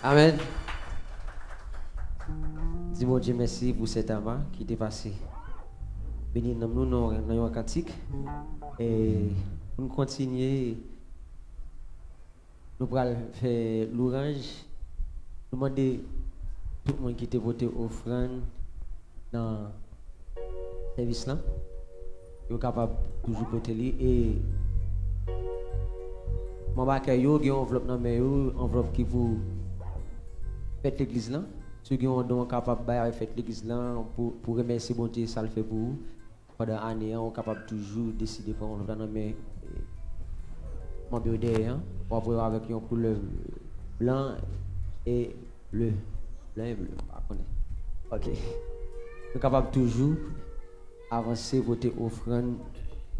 Amen. Dis-moi Dieu merci pour cet amas qui est passé. Béni nous dans un cantique et nous continuer. Nous allons faire l'orange. Nous demander tout le monde qui était voté offrande dans le service là. Vous êtes capable de toujours voter et mon bac yo une enveloppe dans main enveloppe qui vous faites l'église là. Ceux qui ont donc capable de faire l'église là pour remercier bon Dieu ça le fait pour vous. Pendant l'année on est capable toujours décider pour enveloppe dans main mon bureau derrière pour avoir avec une couleur blanc et bleu. Blanc et bleu. OK. Nous capable toujours avancer voter offrande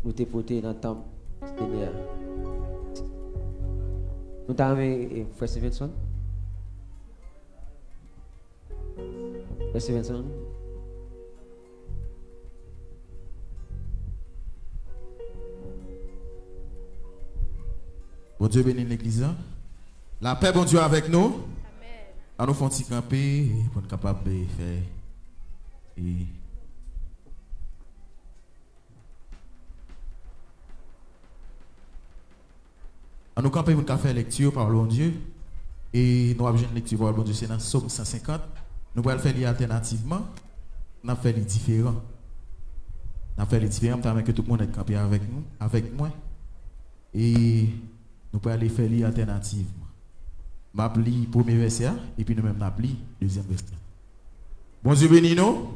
nous te voter dans le temple Seigneur. Nous t'avons Frère Stevenson. Merci Vincent. Bon Dieu bénisse l'église. La paix, bon Dieu, avec nous. Amen. À nous faire camper pour être capable de faire. Et à nous camper pour faire lecture par le bon Dieu. Et nous avons une lecture par le bon Dieu, c'est dans Somme 150. Nous allons faire alternativement. Nous allons faire les différents. Nous allons faire les différents, que tout le monde est campé avec nous, avec moi. Et nous allons aller faire les alternativement. Je vais lire le premier verset et puis nous même lire le deuxième verset. Bon Dieu bénis nous. Amen.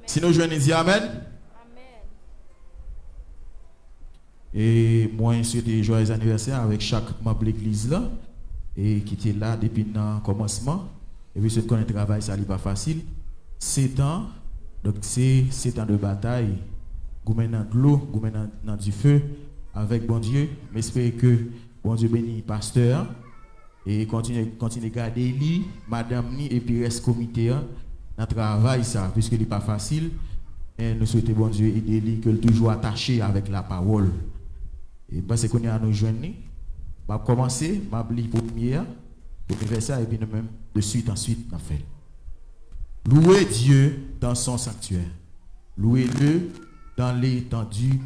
Si nous jouons, dis Amen. Amen. Et moi, je souhaite joyeux anniversaire avec chaque membre de l'église là et qui était là depuis le commencement. Et puis, ceux qui connaissent le travail, ça n'est pas facile. 7 ans, donc c'est 7 ans de bataille. Goumène dans de l'eau, goumène dans du feu avec bon Dieu. J'espère que bon Dieu bénit pasteur et continue à garder lui, madame ni et puis reste comité dans le travail ça, puisque ce n'est pas facile. Et nous souhaitons bon Dieu aider lui, que toujours attaché avec la parole. Et parce qu'on est à nous joindre, je vais commencer, je vais lire le premier verset et puis nous même de suite ensuite nous fait. Louez Dieu dans son sanctuaire. Louez-le dans l'étendue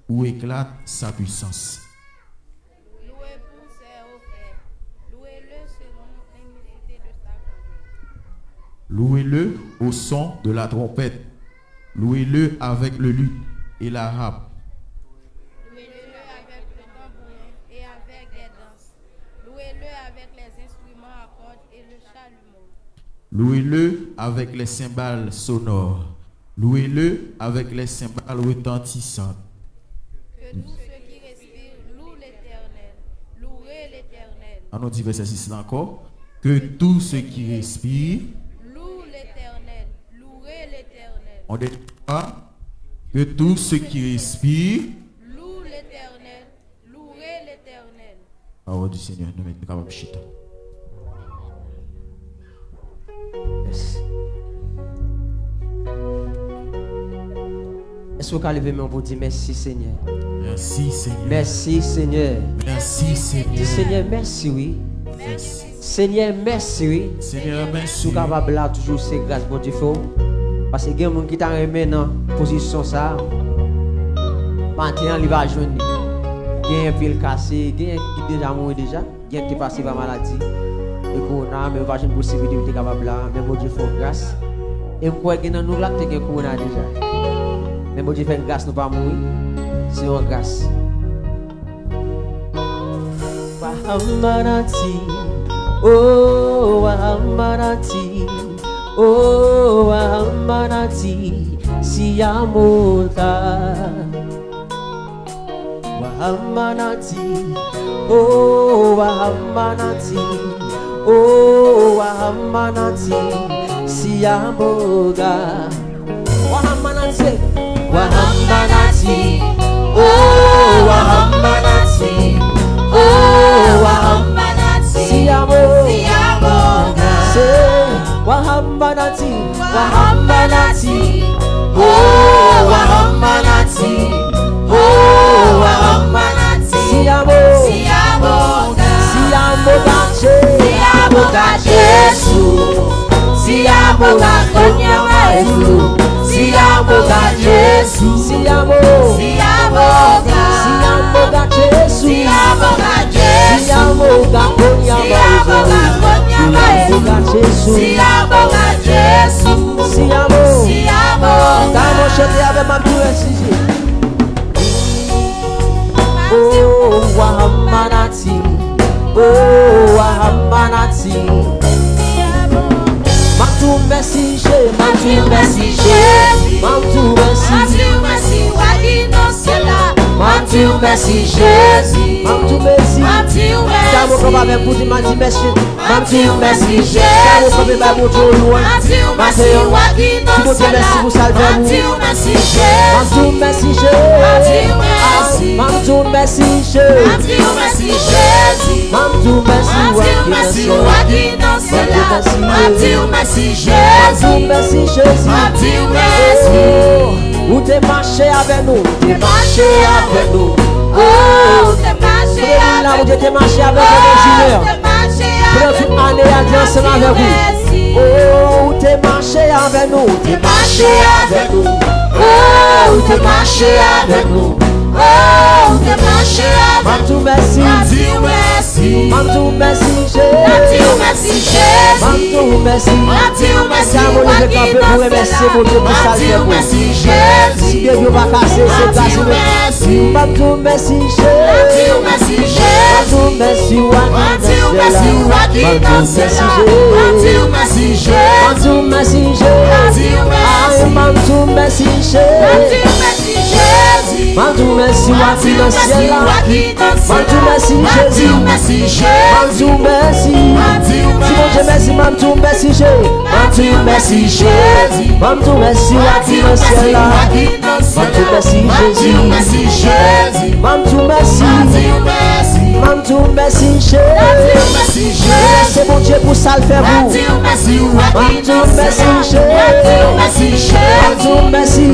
où éclate sa puissance. Louez pour ses hauts faits. Louez-le selon l'immensité de sa grandeur. Louez-le au son de la trompette. Louez-le avec le luth et la harpe. Louez-le avec le tambourin et avec les danses. Louez-le avec les instruments à cordes et le chalumeau. Louez-le avec les cymbales sonores. Louez-le avec les cymbales retentissantes. Que tous ceux qui respirent louent l'Éternel. Louez l'Éternel. On dit verset 6 encore. Que tous ceux qui respirent. Louent l'Éternel. Louez l'Éternel. On dit pas. Que tous ceux qui respirent. Louent l'Éternel. Louez l'Éternel. Parole du Seigneur, nous mettons capable de chita. Yes. Est-ce que vous pouvez lever main pour dire merci Seigneur? Merci Seigneur. Merci Seigneur. Merci Seigneur. Dis Seigneur merci oui. Merci. Seigneur merci oui. Seigneur, merci. Sous capable là toujours c'est grâce bon Dieu fait. Parce que il y a des gens qui t'a remis dans position ça. Maintenant il va joindre. Il y a un pile cassé, il y a qui déjà mort déjà, il y a qui passé par maladie. Et corona mais va une possibilité capable là, mais bon Dieu fait grâce. Et moi que nous là tu corona déjà. Mais bon Dieu fait grâce nous pas mourir. C'est une grâce. Wahamanati, oh Wahamanati, oh Wahamanati, siyamuta. Wahamanati, oh Wahamanati, oh Wahamanati, siyamuga. Wahamanati, Wahamanati, oh Wahamanati, oh Wahamanati, siyamuga. Wahamanati, Wahamanati, oh Wahamanati, oh Wahamanati, siyamuga. Siyamuga Jesus, siyamuga konyama Yesu, siyamuga Jesus, siyamuga Jesus, siyamuga konyama Yesu, siyamuga Jesus, siyamuga. Damos chanter avec ma douce Sisi. Oh Wahamanati, oh Wahamanati. Matou merci Jésus, Matou merci Jésus, Matou merci Wadino Sela, Matou merci Jésus, Matou merci, Matou comme avec pour dire Matou merci, Matou merci Jésus, comme avec pour tout loin, Matou Wadino Sela, merci pour salver nous, Matou merci Jésus, Matou merci Jésus, Matou merci Wadino Sela, Matou merci Jésus, merci Jésus. Où t'es marché avec nous, t'es marché avec nous. Oh, t'es marché avec nous. Où t'es marché avec nous, pendant toute année, à dire ensemble avec vous. Oh, où t'es marché avec nous, t'es marché avec nous. Oh, où t'es marché avec nous. Oh, t'es marché avec nous. Merci, merci. Mamdou merci Jésus. Merci Jésus. Mamdou merci. Merci à mon Dieu campé pour remercier mon Dieu pour ça. Merci Jésus. Si Dieu veut pas casser, c'est cassé. Mamdou merci Jésus. Merci Jésus. Mamdou merci Mamdou merci Jésus. Mamdou merci Jésus. Mamdou merci Jésus. Mamdou merci Waki dans ciel là. Mamdou merci Jésus. Mamdou merci. Si mon Dieu merci, Mamdou merci Jésus. Mamdou merci Jésus. Mamdou merci Waki dans ciel là. Mamdou merci Jésus. Mamdou merci. Mamdou merci Jésus. C'est mon Dieu pour ça le faire vous. Mamdou merci Jésus. Mamdou merci.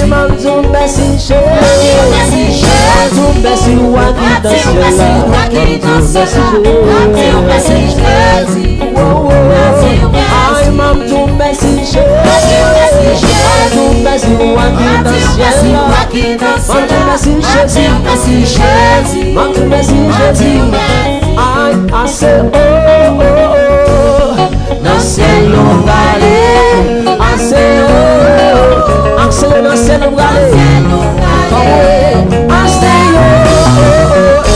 Mamdou merci Jésus. Mamdou merci Waki dans ciel là. Mamdou merci Jésus. Mamdou merci Jésus. Mamdou merci Waki dans ciel là. Mamdou merci Jésus. Mamdou merci Jésus. I say oh oh oh. Dans ciel nous aller. I say oh. I say dans ciel nous aller. I say oh oh.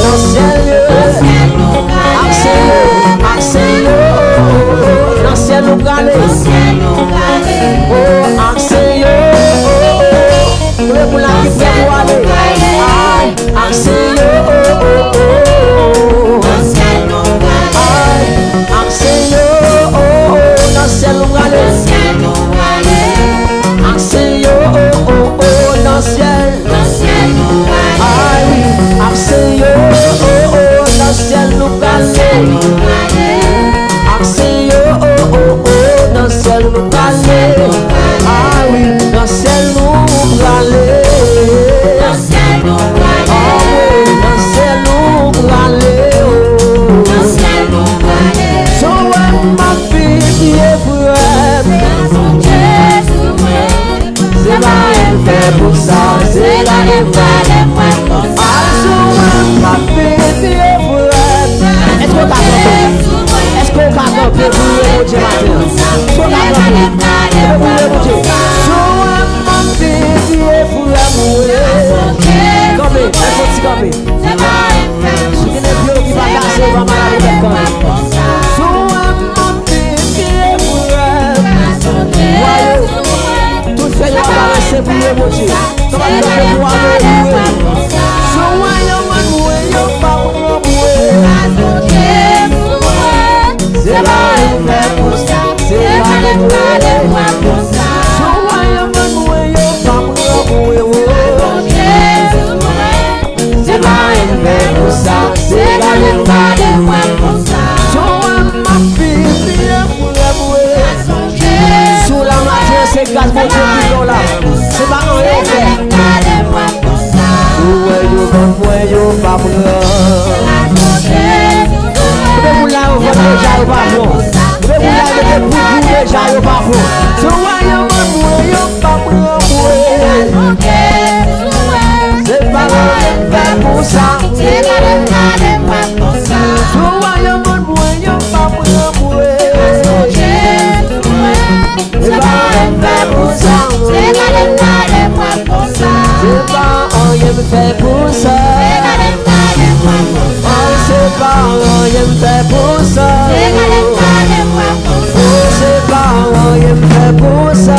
Dans ciel dans ciel nous aller. Oh, accès yo. Pour la qui fait pour aller. Accès yo. Accès yo. Dans ciel nous aller. Accès yo. Dans ciel. Accès yo. Dans ciel nous aller. Accès yo, oh oh oh, dans ciel nous aller. Ah oui, dans ciel nous aller. Dans ciel nous aller. Ah oui, dans ciel nous aller. Dans ciel nous aller. So when my baby everywhere, c'est pas elle fait pour ça, c'est la elle pour ça. So when my baby everywhere, est-ce qu'on t'a fait? Est-ce qu'on va camper pour le Dieu matin? Est-ce qu'on va camper pour le Dieu? So I'm busy pour l'amour. Camper, est-ce qu'on s'y camper? Si tu n'es plus qui va casser, va mal avec le camp. So I'm busy pour l'amour. Tout fait, il va rester pour le Dieu. Ça va camper pour l'amour. So I am on way, you're pas pour l'amour. C'est la fait pour ça, c'est la fait pour ça. So I am on way, you're pas pour l'amour. C'est la fait pour ça, c'est la fait pour ça. So I'm my baby pour l'amour. Sous la matière, c'est gaz mon Dieu qui sont là. C'est pas un effet. You're pas pour vous là, vous déjà au parfum. Vous là, vous déjà au parfum. So why you want pas c'est pas fait pour ça. C'est pas So why you want pas c'est pas fait pour ça. C'est pas rien fait pour ça. C'est pas rien fait pour ça. C'est pas rien fait pour ça.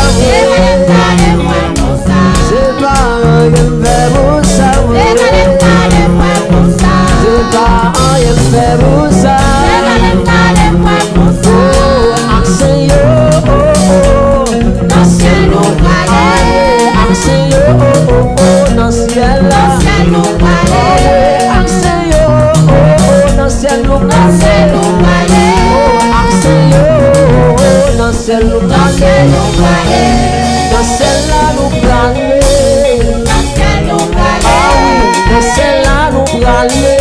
C'est pas rien fait pour ça. C'est pas rien fait pour ça. Accès yo, dans ciel nous aller. Accès yo, dans ciel là. ciel nous braler, dans ciel là nous braler, ah oui, dans ciel là nous braler,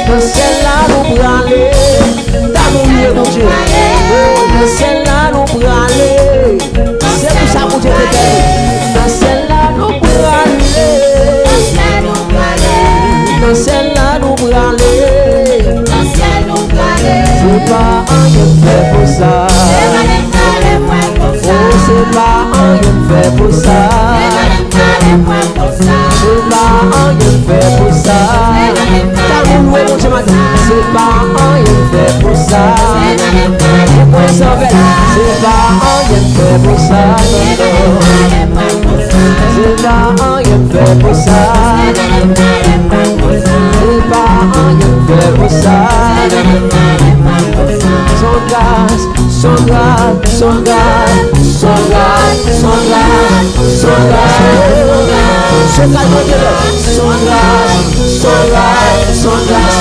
dans ciel là nous braler, dans nous lieu mon Dieu, dans ciel là nous braler, c'est pour ça mon Dieu te paye, dans ciel là nous braler, dans ciel là nous braler. C'est pas un game fait pour ça. Oh, c'est pas un game fait pour ça. C'est pas un game fait pour ça. T'as mon loué mon Dieu matin. C'est pas un game fait pour ça. C'est pas un game fait pour ça. C'est pas un game fait pour ça. C'est pas un game fait pour ça. Son grâce, son grâce, son grâce, son grâce, son grâce, son grâce, son grâce, son grâce, son grâce, son grâce,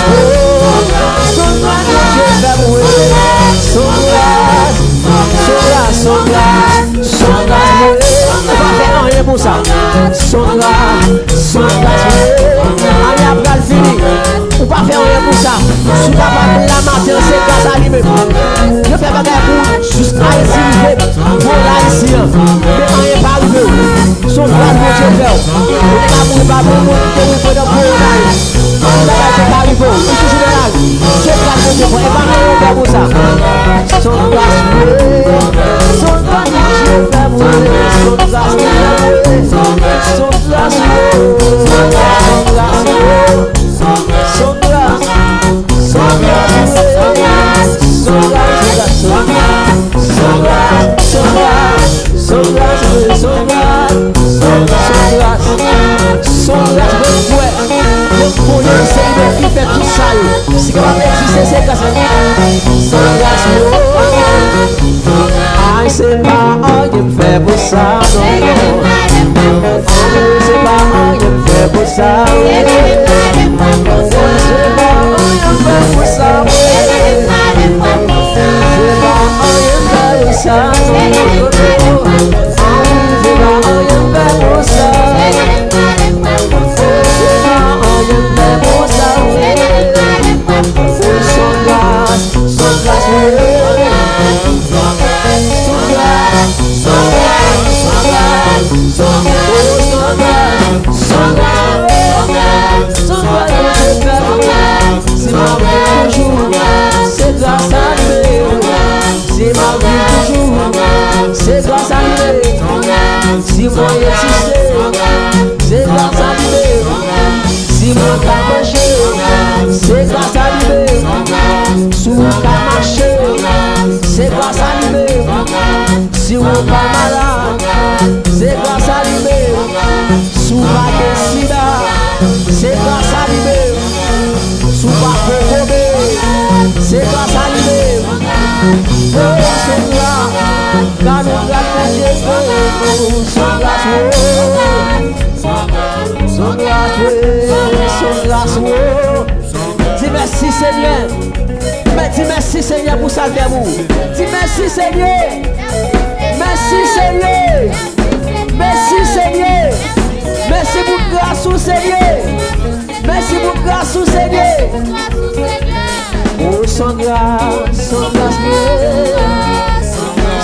son grâce, son grâce, son grâce, son grâce, on va faire rien pour ça. Son grâce, son grâce, allez après le fini. On va faire rien pour ça. Sous la matin, c'est grâce à lui-même. Je fais pas pour jusqu'à ici, pour là ici. Mais rien pas arrivé. Son grâce, mon Dieu, fait. On n'est pas pour nous, que nous faisons pour nous. On n'est pas arrivé. On est toujours là. Je grâce, mon Dieu, et pas rien faire pour ça. Son grâce, son grâce, mon Dieu, fait pour nous. Son grâce, son grâce, son grâce, son grâce. Son grâce, son grâce, son grâce, son grâce, son grâce, son grâce, son grâce, son grâce, pour le Seigneur qui fait tout ça, si on va exister, c'est grâce à son grâce, ah, c'est pas un qui me fait pour ça, non, c'est pas un qui me fait pour ça, c'est grâce à lui. Si moi exister, c'est grâce à lui. Si moi pas marcher, c'est grâce à lui. Si moi pas marcher, c'est grâce à lui. Si moi pas malade, c'est grâce à lui. Si moi pas décidé, c'est grâce à lui. Si moi pas corrompu, c'est grâce à lui. Oh, c'est grâce. Car nous gardons Dieu, son grâce, son grâce, son grâce. Dis merci Seigneur. Dis merci Seigneur pour ça faire vous. Dis merci Seigneur. Merci Seigneur. Merci Seigneur. Merci pour grâce au Seigneur. Merci pour grâce au Seigneur. Oh, son grâce, son grâce.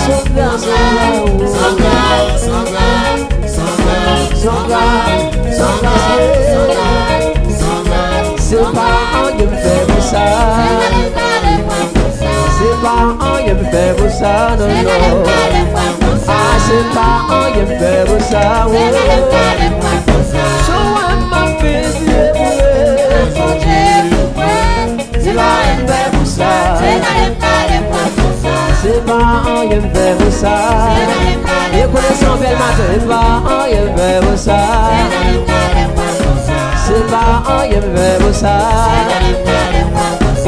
Son grâce, c'est pas un qui me fait pour ça. C'est pas un qui me fait pour ça, non, non. Ah, c'est pas un qui me fait pour ça, oui. So when my face is c'est pas un qui me fait pour ça. C'est pas un qui me fait pour ça. Et connaissant belle matin, c'est pas un qui me fait pour ça. C'est pas un qui me fait pour ça.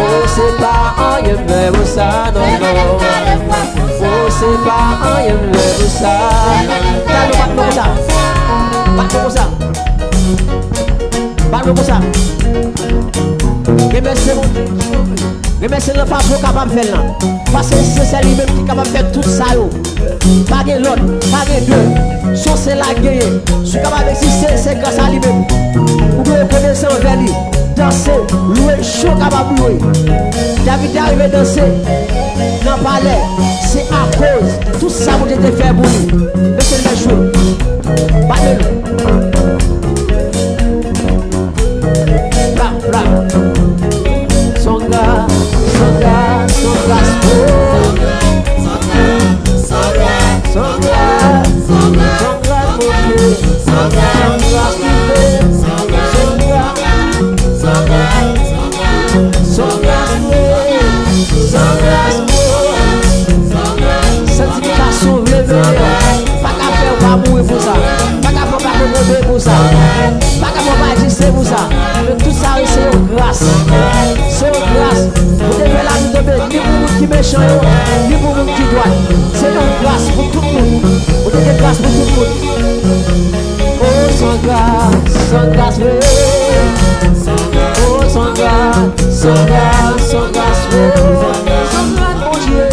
Oh, c'est pas un qui me fait pour ça, non, non. Oh, c'est pas un qui me fait pour ça. T'as le pas comme ça. Pas comme ça. Pas comme ça. Que merci mon Dieu. Remercier le papa capable de faire là. Parce que c'est lui-même qui est capable de faire tout ça. Pas de l'autre, pas de deux. Son c'est la guerre. Je suis capable d'exister, c'est grâce à lui-même. Vous pouvez connaître envers lui. Danser, louer, chaud capable de louer. David est arrivé à danser dans le palais. C'est à cause. Tout ça vous avez fait pour lui. Laissez-le jouer. Battez-le. Bra, bra. Songa, songa, songa, songa, songa, songa, certification pas qu'à faire pas mourir pour ça, pas qu'à faire pas mourir pour ça, pas qu'à faire pas c'est pour ça, mais tout ça c'est une grâce, c'est une grâce. Vous devez la vie de ni pour vous qui méchant, ni pour vous qui doit, c'est une grâce pour tout le monde. Vous devez grâce pour tout le monde. Oh sans grâce, sans grâce, oh sans grâce, sans grâce, sans grâce, sans grâce mon Dieu,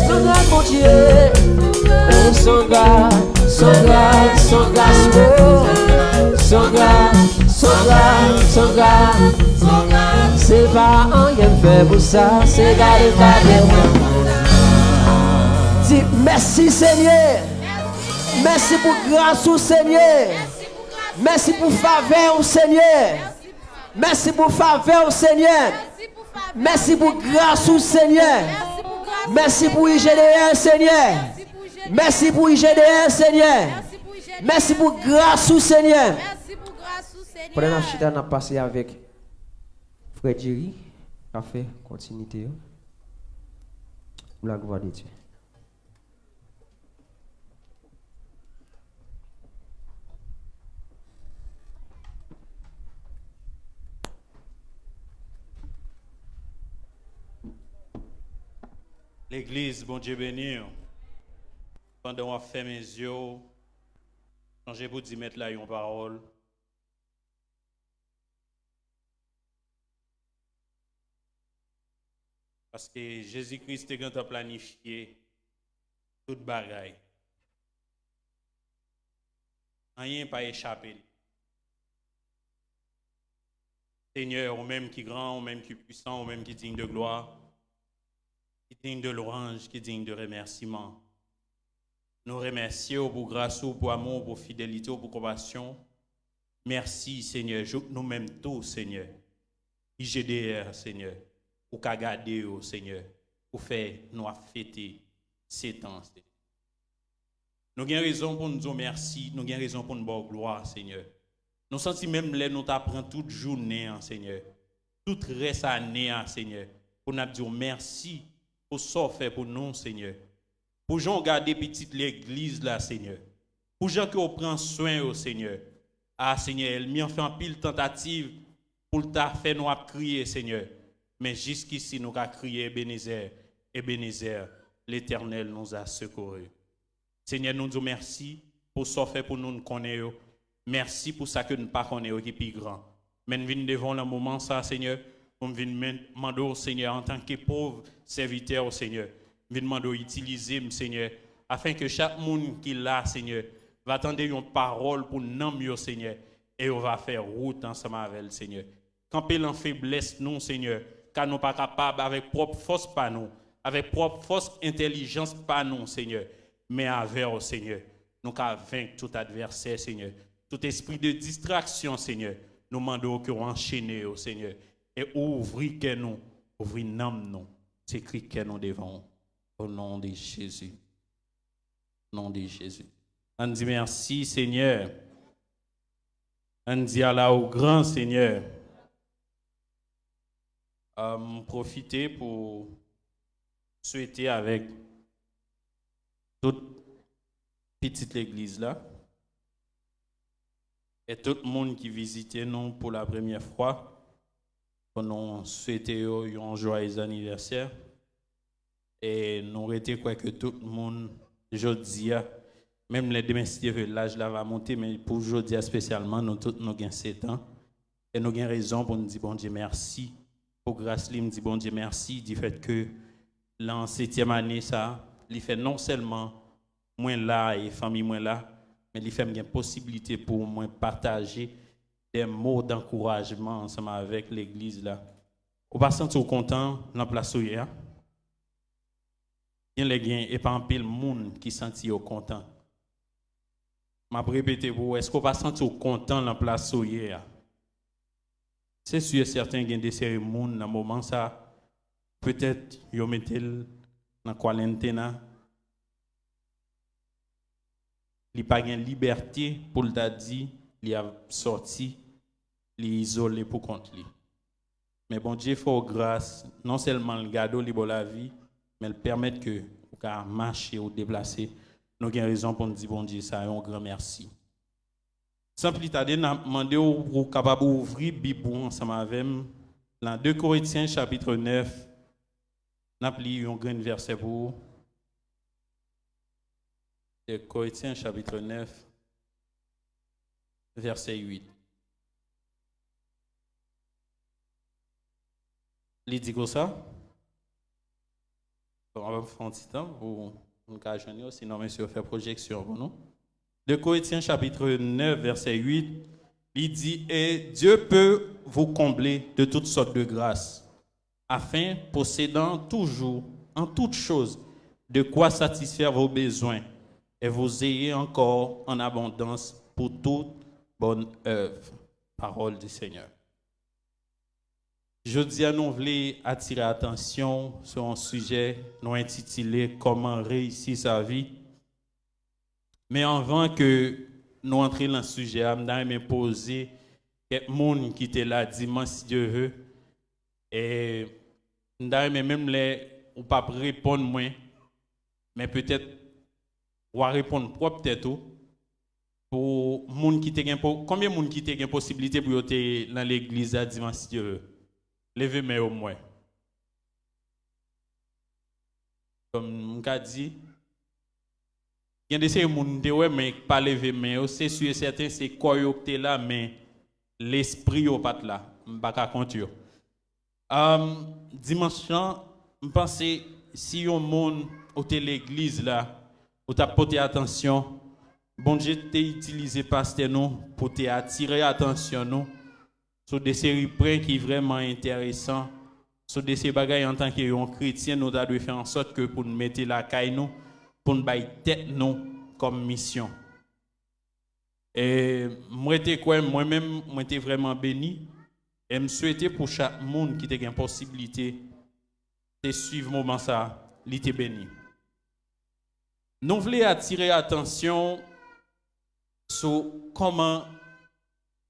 sans grâce mon Dieu. Oh sans grâce, sans grâce, sans grâce, sans grâce, sans grâce, sans grâce. C'est pas un rien fait pour ça, c'est garder pas de moi. Dis merci Seigneur. Merci pour grâce au Seigneur. Merci pour faveur au Seigneur. Merci pour faveur au Seigneur. Merci pour grâce au Seigneur. Merci pour IGDR Seigneur. Merci pour IGDR Seigneur. Merci pour grâce au Seigneur. Pendant la chita, on a passé avec Frédéric, café, continuité. Pour la gloire de Dieu. L'église, bon Dieu béni. Pendant qu'on fait mes yeux, quand j'ai pour dire mettre là une parole. Parce que Jésus-Christ est quand planifié toute bagaille. Rien pas échappé. Seigneur, ou même qui grand, ou même qui puissant, ou même qui digne de gloire, qui digne de louange, qui digne de remerciement. Nous remercions pour grâce, pour amour, pour fidélité, pour compassion. Merci, Seigneur. Nous-mêmes tous, Seigneur. IGDR, Seigneur. Pour qu'à garder, Seigneur. Pour faire nous fêter ces temps. Nous avons raison pour nous dire merci. Nous avons raison pour nous dire gloire, Seigneur. Nous sentons même là, nous t'apprenons toute journée, Seigneur. Toute reste année, Seigneur. Pour nous dire merci pour ça fait pour nous, Seigneur. Pour gens garder petite l'église là, Seigneur. Pour gens qui prennent soin au Seigneur. Ah, Seigneur, elle m'y en fait un pile tentative pour t'a fait nous crier, Seigneur. Mais jusqu'ici, nous avons crié Ebenezer, Ebenezer, l'Éternel nous a secourus. Seigneur, nous disons merci pour ça fait pour nous nous connaître. Merci pour ça que nous ne pas connaissons qui est plus grand. Mais nous venons devant le moment, ça, Seigneur, nous venons demander au Seigneur en tant que pauvre serviteur au Seigneur. Nous venons demander utiliser, Seigneur, afin que chaque monde qui est là, Seigneur, va attendre une parole pour nous, au Seigneur, et on va faire route ensemble avec le Seigneur. Quand il en faiblesse, nous, Seigneur, car nous ne sommes pas capables avec propre force, pas nous, avec propre force, intelligence, pas nous, Seigneur, mais avec au Seigneur. Nous avons vaincre tout adversaire, Seigneur. Tout esprit de distraction, Seigneur, nous demandons qu'on enchaîne au Seigneur. Et ouvrir que nous, ouvrir nous, c'est écrit que nous devons. Au nom de Jésus. Au nom de Jésus. On dit merci, Seigneur. On dit Allah au grand Seigneur. Profiter pour souhaiter avec toute petite église là. Et tout le monde qui visite nous pour la première fois, nous souhaitons un joyeux anniversaire. Et nous souhaitons quoi que tout le monde, aujourd'hui, même les domestiques, l'âge là va monter, mais pour aujourd'hui spécialement, nous tous nous avons 7 ans. Et nous avons raison pour nous dire, bon Dieu, merci pour grâce, il me dit, bon Dieu, merci du fait que, l'an 7e année, ça, il fait non seulement moi là et famille moi là, mais il fait une possibilité pour moi partager des mots d'encouragement ensemble avec l'église là. Au passant, tu es content dans la place où il y a. Il y a les et pas un pile monde qui sentit content. Je vais répéter vous, est-ce qu'on va sentir content dans la place où il y a? C'est sûr certain qu'il y a des cérémonies dans le moment ça, peut-être ils mettent dans la quarantaine. Il n'y a pas de liberté pour le dire, il a sorti, il est isolé pour contre lui. Mais bon Dieu fait grâce, non seulement le gâteau libre la vie, mais le permettre que vous marcher ou déplacer. Nous avons raison pour nous dire bon Dieu, ça un grand merci. Sans plus tarder, nous avons demandé aux capables d'ouvrir la Bible ensemble avec nous. Dans 2 Corinthiens chapitre 9, nous avons lu un grand verset pour vous. 2 Corinthiens chapitre 9, verset 8. Il dit comme ça. On va faire un petit temps pour nous cacher, sinon monsieur fait projection pour nous. 2 Corinthiens chapitre 9, verset 8. Il dit, et Dieu peut vous combler de toutes sortes de grâces, afin, possédant toujours, en toutes choses, de quoi satisfaire vos besoins, et vous ayez encore en abondance pour toute bonne œuvre. Parole du Seigneur. Je dis à nous voulons attirer l'attention sur un sujet nous intitulé Comment réussir sa vie. Mais avant que nous entrions dans le sujet, je vais poser quelques personnes qui étaient là dimanche si Dieu veut. Et je vais même ou pas répondre moi, mais peut-être ou répondre propre peut-être pour moun qui te combien de monde qui te une possibilité pour être dans l'église à dimanche si Dieu veut. Levez main au moins. Comme on a dit, il y a des gens qui ne mais pas lever main, c'est sûr et certain c'est quoi qui est là mais l'esprit n'est pas là. Je ne peux pas compter. Dimanche, je pense que si on monde à l'église là, ou t'a porté attention, bon Dieu t'a utilisé pasteur nous pour attirer attention nous sur des séries près qui sont vraiment intéressants, sur des bagages en tant que chrétien, nous devons faire en sorte que pour nous mettre la caille nous, pour nous mettre tête nous comme mission. Et moi-même, moi j'étais vraiment béni et je souhaitais pour chaque monde qui a une possibilité de suivre le moment ça, il était béni. Nous voulons attirer l'attention sur comment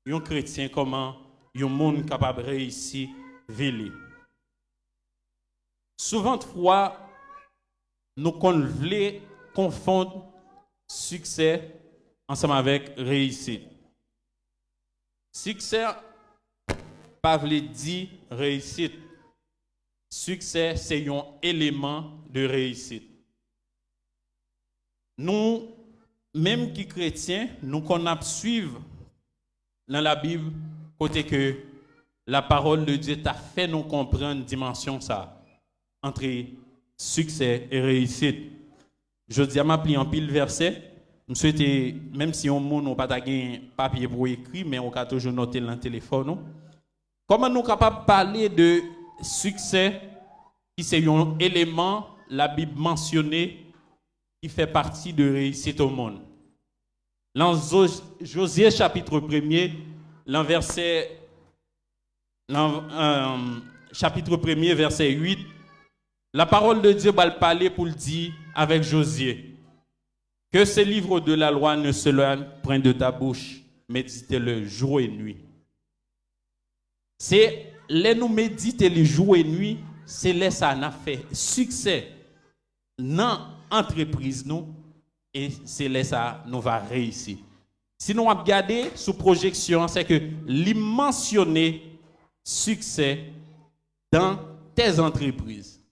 un chrétien, comment un monde capable de réussir vivre. Souvent de fois, nous voulons confondre succès ensemble avec réussite. Succès, pas veut dire réussite. Succès, c'est un élément de réussite. Nous, même qui chrétiens, nous qu'on a suivre dans la Bible, côté que la parole de Dieu t'a fait nous comprendre dimension ça entre succès et réussite. Je dis à ma pli en pile verset, je souhaite même si on n'a pas de papier pour écrire, mais on peut toujours noter dans le téléphone. Non? Comment nous sommes capables de parler de succès qui c'est un élément la Bible mentionnée qui fait partie de réussite au monde. Dans Josué chapitre 1er, chapitre 1er, verset 8, la parole de Dieu va parler pour le dire avec Josué. Que ce livre de la loi ne se loigne point de ta bouche, médite-le jour et nuit. C'est les nous méditer le jour et nuit, c'est là ça n'a fait succès dans l'entreprise nous et c'est là ça nous va réussir. Si nous regardons sous projection, c'est que l'immensionné succès dans tes entreprises.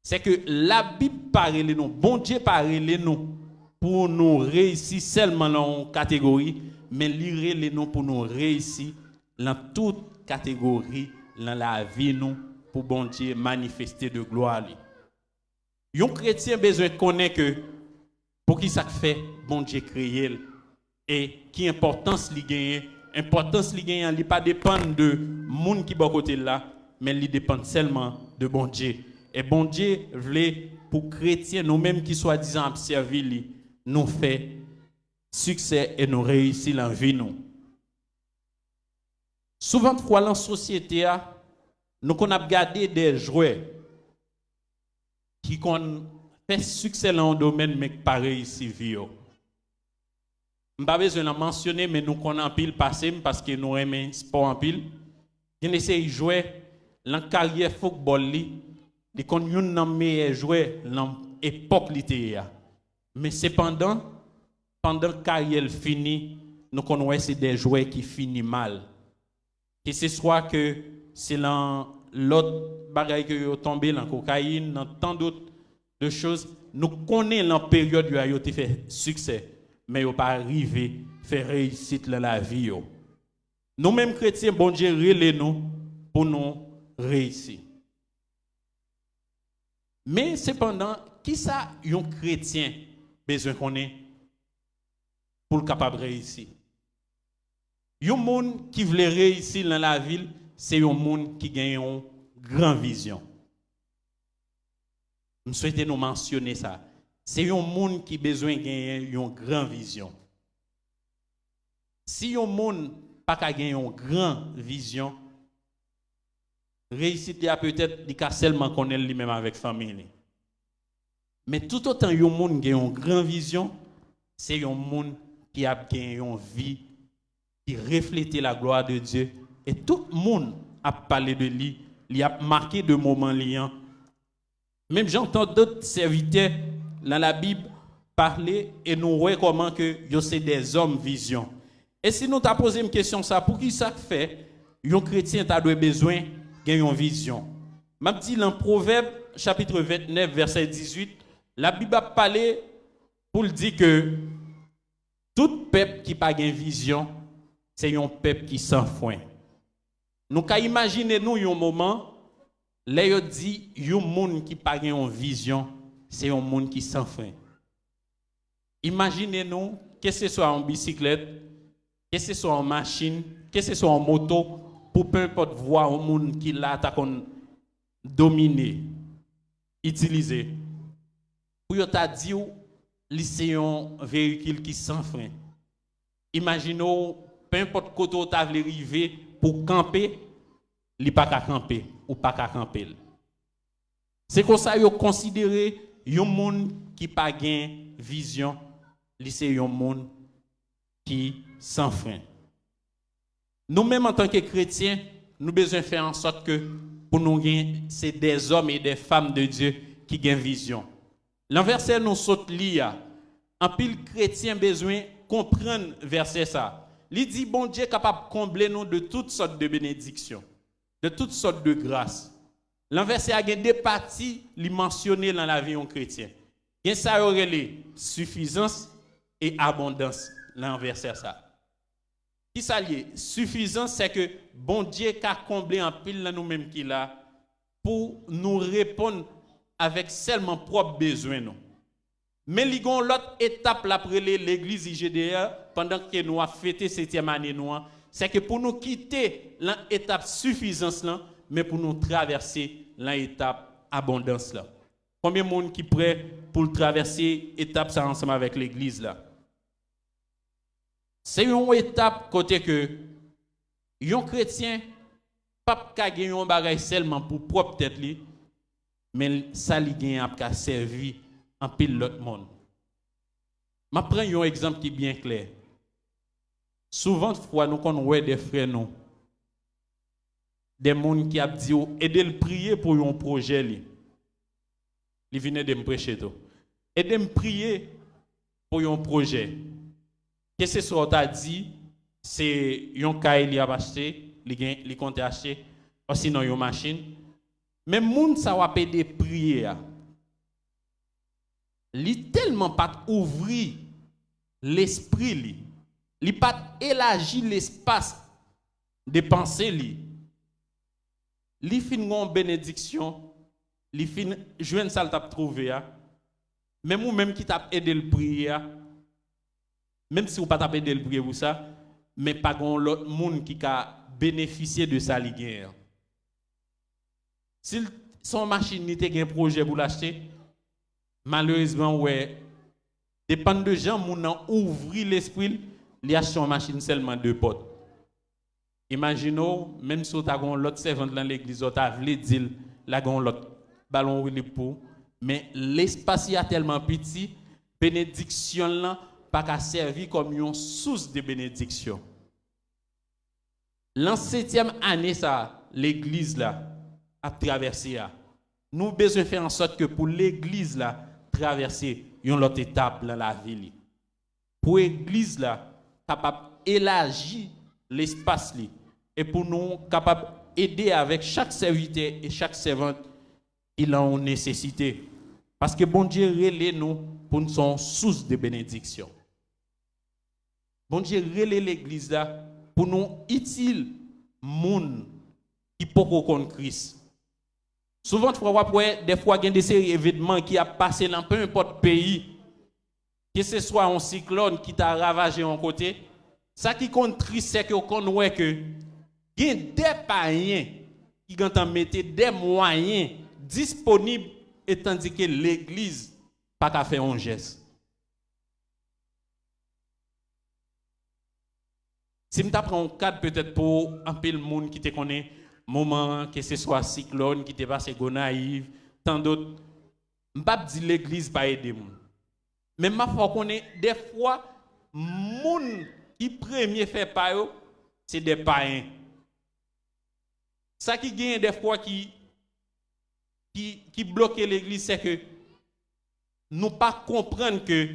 C'est que la Bible parle nous, bon Dieu parle nous pour nous réussir seulement dans une catégorie, mais lire nous pour nous réussir dans toute catégorie dans la vie nous pour bon Dieu manifester de gloire. Un chrétien besoin de connaître que pour qui ça fait bon Dieu créer et qui importance li gagne. Importance li gagne, li pas dépend de monde qui bon côté là, mais il dépend seulement de bon Dieu. Et bon Dieu voulait pour chrétiens nous-mêmes qui soi-disant observer li, nous fait succès et nous réussir dans la vie nous. Souvent fois dans la société nous qu'on a regardé des joueurs qui ont fait succès dans un domaine mais pas réussi vie. Je n'ai pas besoin de mentionner, mais nous connaissons en pile passé parce que nous aimons sport en pile. Ils essaient de jouer dans la carrière football, ils sont un meilleur joueur dans l'époque littéraire. Mais cependant, pendant que la carrière finit, nous connaissons des joueurs qui finissent mal. Que ce soit que c'est dans l'autre bagaille que vous tombé dans la cocaïne, dans tant d'autres choses, nous connaissons la période où ils ont fait succès. Mais ils n'ont pas arrivé à faire réussite dans la vie. Nous-mêmes chrétiens, bon Dieu, relève-nous pour nous réussir. Mais cependant, qui ça un chrétien besoin qu'on ait pour le capable de réussir? Un monde qui veut réussir dans la ville, c'est un monde qui gagne une grande vision. Je souhaite nous mentionner ça. C'est un monde qui a besoin de gagner une grande vision. Si un monde n'a pas gagné une grande vision, réussite a peut-être seulement connaître lui-même avec la famille. Mais tout autant un monde qui a une grande vision, c'est un monde qui a gagné une vie qui reflète la gloire de Dieu. Et tout le monde a parlé de lui, il a marqué de moments liants. Même j'entends d'autres serviteurs dans la Bible parler et nous voyons comment que c'est des hommes vision. Et si nous t'as posé une question ça, pour qui ça fait un chrétien t'a besoin d'une vision? M'a dit dans Proverbe chapitre 29 verset 18, la Bible a parlé pour dire que tout peuple qui n'a pas de vision, c'est un peuple qui sans foin. Nous qu'à imaginer nous un moment, là il dit un monde qui n'a pas de vision, c'est un monde qui sans fin. Imaginez-nous que ce soit en bicyclette, que ce soit en machine, que ce soit en moto, pour peu importe voir un monde qui l'a dominé, utilisé. Pour y t'a dit c'est un véhicule qui sans frein. Imaginez, peu importe côté où tu as arrivé pour camper, il n'y a pas qu'à camper ou pas qu'à camper. C'est comme ça que vous considérez un monde qui n'a pas de vision, c'est un monde qui sans frein. Nous-mêmes, en tant que chrétiens, nous devons besoin faire en sorte que pour nous gagner, c'est des hommes et des femmes de Dieu qui ont vision. L'enverset nous saute l'IA. En pile chrétien besoin comprendre verset ça. Il dit bon Dieu est capable de combler nous de toutes sortes de bénédictions, de toutes sortes de grâces. L'enverset a des parties li mentionnées dans la vie d'un chrétien. Il y a ça aurait suffisance et abondance l'enverset ça. Qui ça lié? Suffisance, c'est que bon Dieu a comblé en pile là nous-mêmes qu'il a pour nous répondre avec seulement propre besoin nous. Mais il y a l'autre étape après l'église IGDA pendant que nous avons fêté 7e année noire, c'est que pour nous quitter l'étape suffisance là, mais pour nous traverser l'étape abondance là. Combien de monde qui prêt pour traverser l'étape ça ensemble avec l'église là? C'est une étape côté que un chrétien pas gagner un bagage seulement pour propre tête li, mais ça li gagne a servi en pile l'autre monde. Je prends un exemple qui est bien clair. Souvent fois nous connaissons des frères nous, des monde qui a dit aider le prier pour un projet li. Il vient de me prêcher tout. Aider me prier pour un projet. Qu'est-ce que ce t'a dit? C'est un cahier qui a acheté, il compte acheter, ou sinon une machine. Mais moun ça va aider prier. Li tellement pas ouvrir l'esprit li. Li pas élargir l'espace de pensée li. li fin gon bénédiction, li fin joine ça t'a trouvé a. Même ou même qui t'a aidé le prier, même si ou pas t'a aidé le prier pour ça, mais pas gon l'autre monde qui a bénéficié de ça li gagne. Si son machine n'était un projet pour l'acheter, malheureusement ouais, dépend de gens moun ouvrir l'esprit, li acheter une machine seulement 2 portes. Imaginons, même si tu as l'autre servante dans l'église, tu as voulu dire, là, l'autre ballon pour, mais l'espace est tellement petit, bénédiction là, pas qu'à servir comme une source de bénédiction. L'an 7e année, ça, l'église là, a traversé. Nous avons besoin de faire en sorte que pour l'église là, traverser une autre étape dans la ville. Pour l'église là, capable d'élargir l'espace li, et pour nous capable d'aider avec chaque serviteur et chaque servante il en nécessité parce que bon Dieu relève nous pour nous son source de bénédiction. Bon Dieu relève l'église là pour nous utile monde qui peut connaître Christ. Souvent des fois il y a des séries événements qui a passé dans peu importe pays, que ce soit un cyclone qui t'a ravagé en côté. Ça qui compte triste, c'est qu'on voit que il y a des païens qui ont mis des moyens disponibles et tandis que l'église n'a pas fait un geste. Si je prends un cadre peut-être pour un peu le monde qui te connaît, moment que ce soit cyclone, qui te passe Gonaïve, tant d'autres, je ne vais pas dire l'église pas aider les gens. Mais je faut qu'on ait des fois, monde qui premier fait par eux, c'est des païens. Ça qui gagne des fois qui bloque l'église, c'est que nous pas comprendre que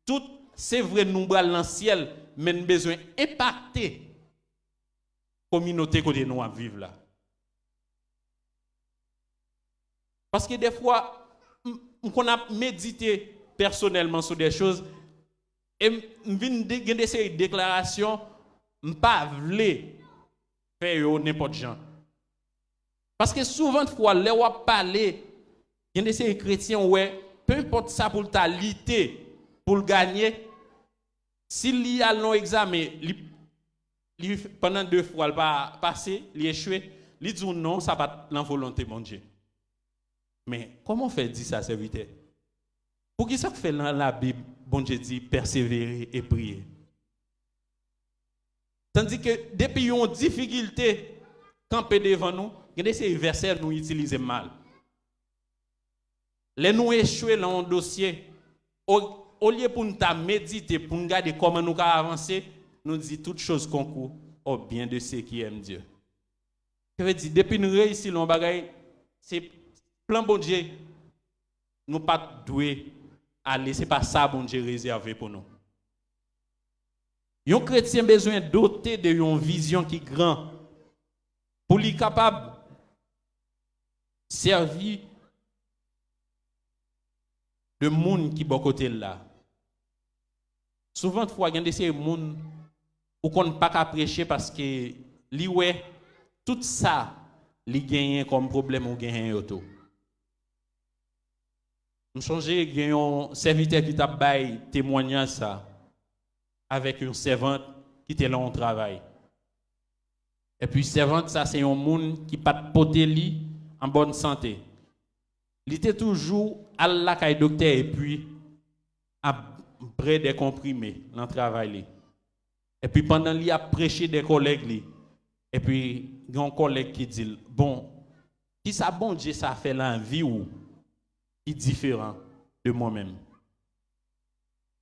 tout c'est vrai nous bral dans le ciel, mais nous besoin impacter la communauté que nous vivons là. Parce que des fois, on a médité personnellement sur des choses, et je viens de faire ces déclarations, je ne pas faire n'importe quoi. Parce que souvent, les gens parlent, il y a des chrétiens, ouais, peu importe ça pour ta lutter, pour le gagner, s'il y a un examen, pendant 2 fois, il va passer, il échoué, il dit non, ça va pas la volonté de mon Dieu. Mais comment fait dire ça, serviteur? Pour qui ça fait dans la Bible, bon Dieu dit persévérer et prier? Tandis que depuis une difficulté camper devant nous, il y a des versets nous utilisons mal. Les nous échouer dans un dossier, au lieu pour nous méditer, pour nous regarder comment nous avancer, nous disons toutes choses concours au bien de ceux qui aiment Dieu. Je veux dire, depuis nous réussissons dans bagaille, c'est plan bon Dieu, nous pas doués aller, c'est pas ça bon Dieu réservé pour nous. Un chrétien a besoin doté de une vision qui est grande pour lui capable de servir de monde qui est côté là. Souvent, il y a des gens où on ne peut pas prêcher parce que tout ça, li gagne comme problème ou gagne auto. Je songe un serviteur qui t'a bail témoignage ça avec une servante qui était là au travail. Et puis servante ça c'est un monde qui pas de poté li en bonne santé. Il était toujours à la caille docteur et puis à près des comprimés dans le travail. Et puis pendant qu'il a prêché des collègues, et puis il y a un collègue qui dit, bon, qui ça bon Dieu ça fait l'envie ou qui est différent de moi-même.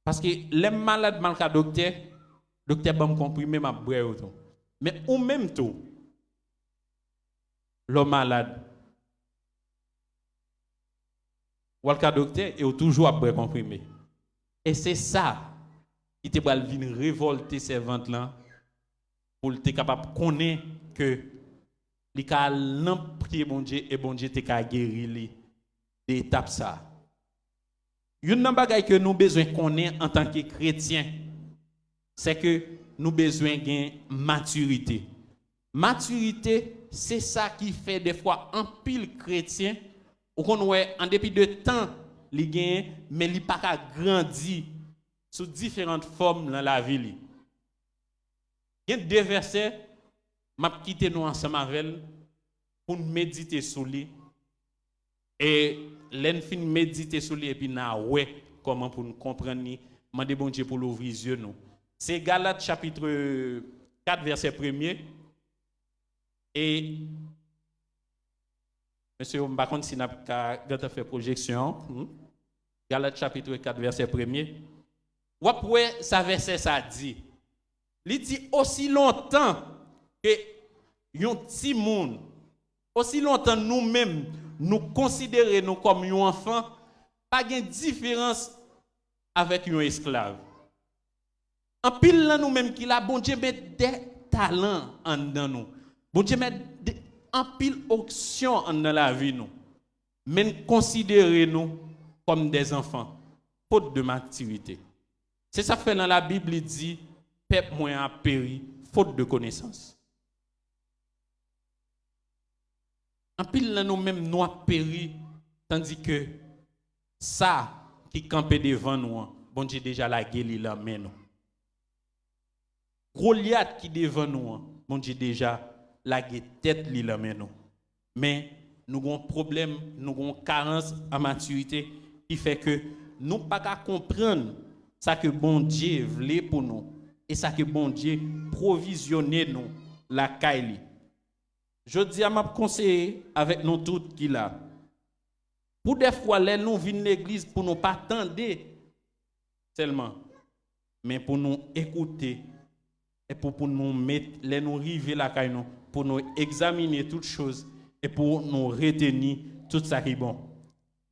Parce que les malades mal ka docteur va me comprimer ma bré auto. Mais ou même tout l'homme malade ou le docteur et toujours à bré comprimer. Et c'est ça qui te va venir révolter ces ventes là pour être capable de connaître que les cas l'en prier bon Dieu et bon Dieu te ka guérir des étapes ça. Une bagay que nous besoin connaître en tant que chrétien, c'est que nous besoin gain maturité. Maturité, c'est ça qui fait des fois un pile chrétien, ou qu'on ouais, en dépit de temps, il gagne, mais il pas qu'à grandir sous différentes formes dans la vie. Il y a deux versets, m'a quitté nous ensemble avec pour méditer sur lui. Et l'enfin méditer sur lui et puis na ouais comment pour nous comprendre ni demander bon Dieu pour l'ouvrir les yeux nous. C'est Galates chapitre 4 verset 1er et monsieur par contre si n'a pas fait projection Galates chapitre 4 verset 1er ou après ça verset ça dit il dit aussi longtemps que yon petit monde aussi longtemps nous-mêmes nous considérons comme un enfant, pas de différence avec un esclave. En pile là nous-mêmes qui la bon Dieu met des talents en dans nous. Bon Dieu met en pile option en dans la vie nous. Mais considérez-nous comme des enfants, faute de maturité. C'est ça fait dans la Bible il dit peuple moins a péri faute de connaissance. En pile là nous-mêmes nous a péri tandis que ça qui campait devant nous bon Dieu déjà la guéri la main nous. Goliath qui devant nous bon Dieu déjà la tête li la main nous. Mais nous avons un problème, nous avons une carence en maturité qui fait que nous pas qu'à comprendre ça que bon Dieu voulait pour nous et ça que bon Dieu provisionner nous la caille. Je dis à ma conseiller avec nous toutes qui là. Pour des fois, nous venons l'église pour nous pas attendre seulement, mais pour nous écouter et pour nous mettre, nous river la caille nous, pour nous examiner toutes choses et pour nous retenir tout ça qui est bon.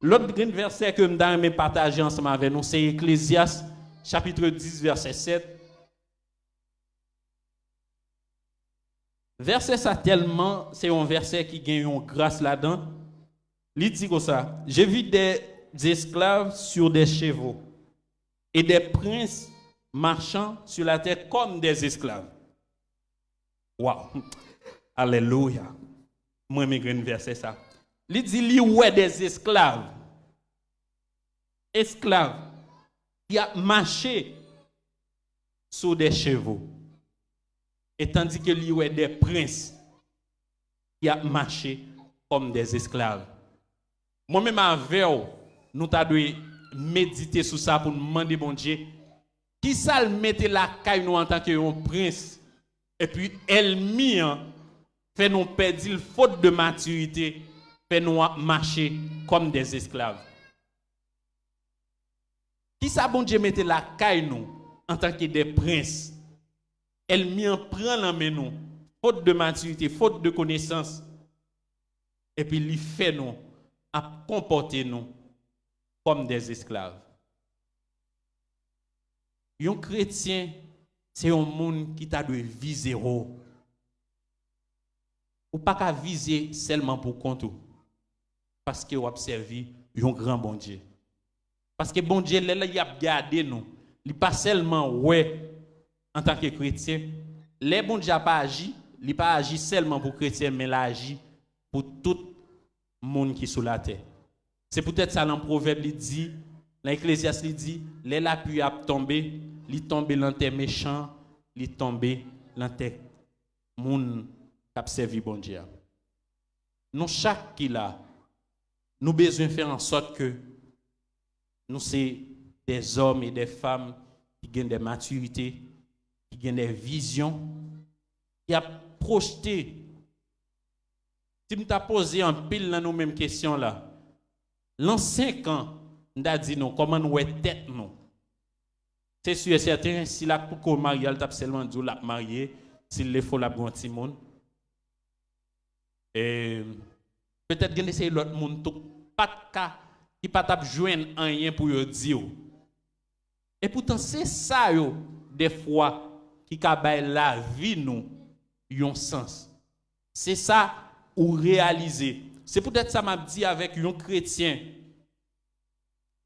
L'autre verset que je vais partager ensemble avec nous, c'est Ecclésiaste chapitre 10 verset 7. Verset ça tellement, c'est un verset qui gagne une grâce là-dedans. Il dit comme ça, j'ai vu des esclaves sur des chevaux et des princes marchant sur la terre comme des esclaves. Waouh! Alléluia! Moi, je vais verset ça. Il dit, il y a des esclaves qui ont marché sur des chevaux. Et tandis que il y a des princes qui ont marché comme des esclaves. Moi-même, avec nous devons méditer sur ça pour demander bon Dieu, qui ça le mette la caille nous en tant que prince, et puis ennemi fait nous perdre faute de maturité, fait nous marcher comme des esclaves. Qui ça bon Dieu mette la caille nous en tant que des princes? Elle m'y prend la main nous, faute de maturité, faute de connaissance. Et puis il fait nous à comporter nous comme des esclaves. Un chrétien, c'est un monde qui t'a de viser haut. Ou pas qu'à viser seulement pour compte. Parce que vous observez un grand bon Dieu. Parce que bon Dieu, il a gardé nous. Il pas seulement ouais. En tant que chrétien, les bon Dieu pas agi, il pas agi seulement pour chrétien, mais il agi pour tout le monde qui est sur la terre. C'est peut-être ça dans le proverbe, il dit, dans l'Ecclésiaste, il dit, les la pluie a tombé, il tombe dans tes méchants, il tombe dans tes monde qui a servi bon Dieu. Nous, chaque qui là, nous besoin faire en sorte que nous sommes des hommes et des femmes qui gagnent des maturités, qui a des visions, qui a projeté. Si je t'ai posé un pile dans nos mêmes questions là, l'an 5 ans, on a dit non, comment nous est tête nous. C'est sûr et certain, si la coupe mariée, elle t'a seulement dit la mariée, s'il le faut la bon petit monde. Et peut-être qu'il essayer l'autre monde tout pas de cas qui pas t'a joindre rien pour dire. Et pourtant c'est ça yo des fois qui a la vie nous un sens. C'est ça ou réaliser. C'est peut-être ça m'a dit avec un chrétien.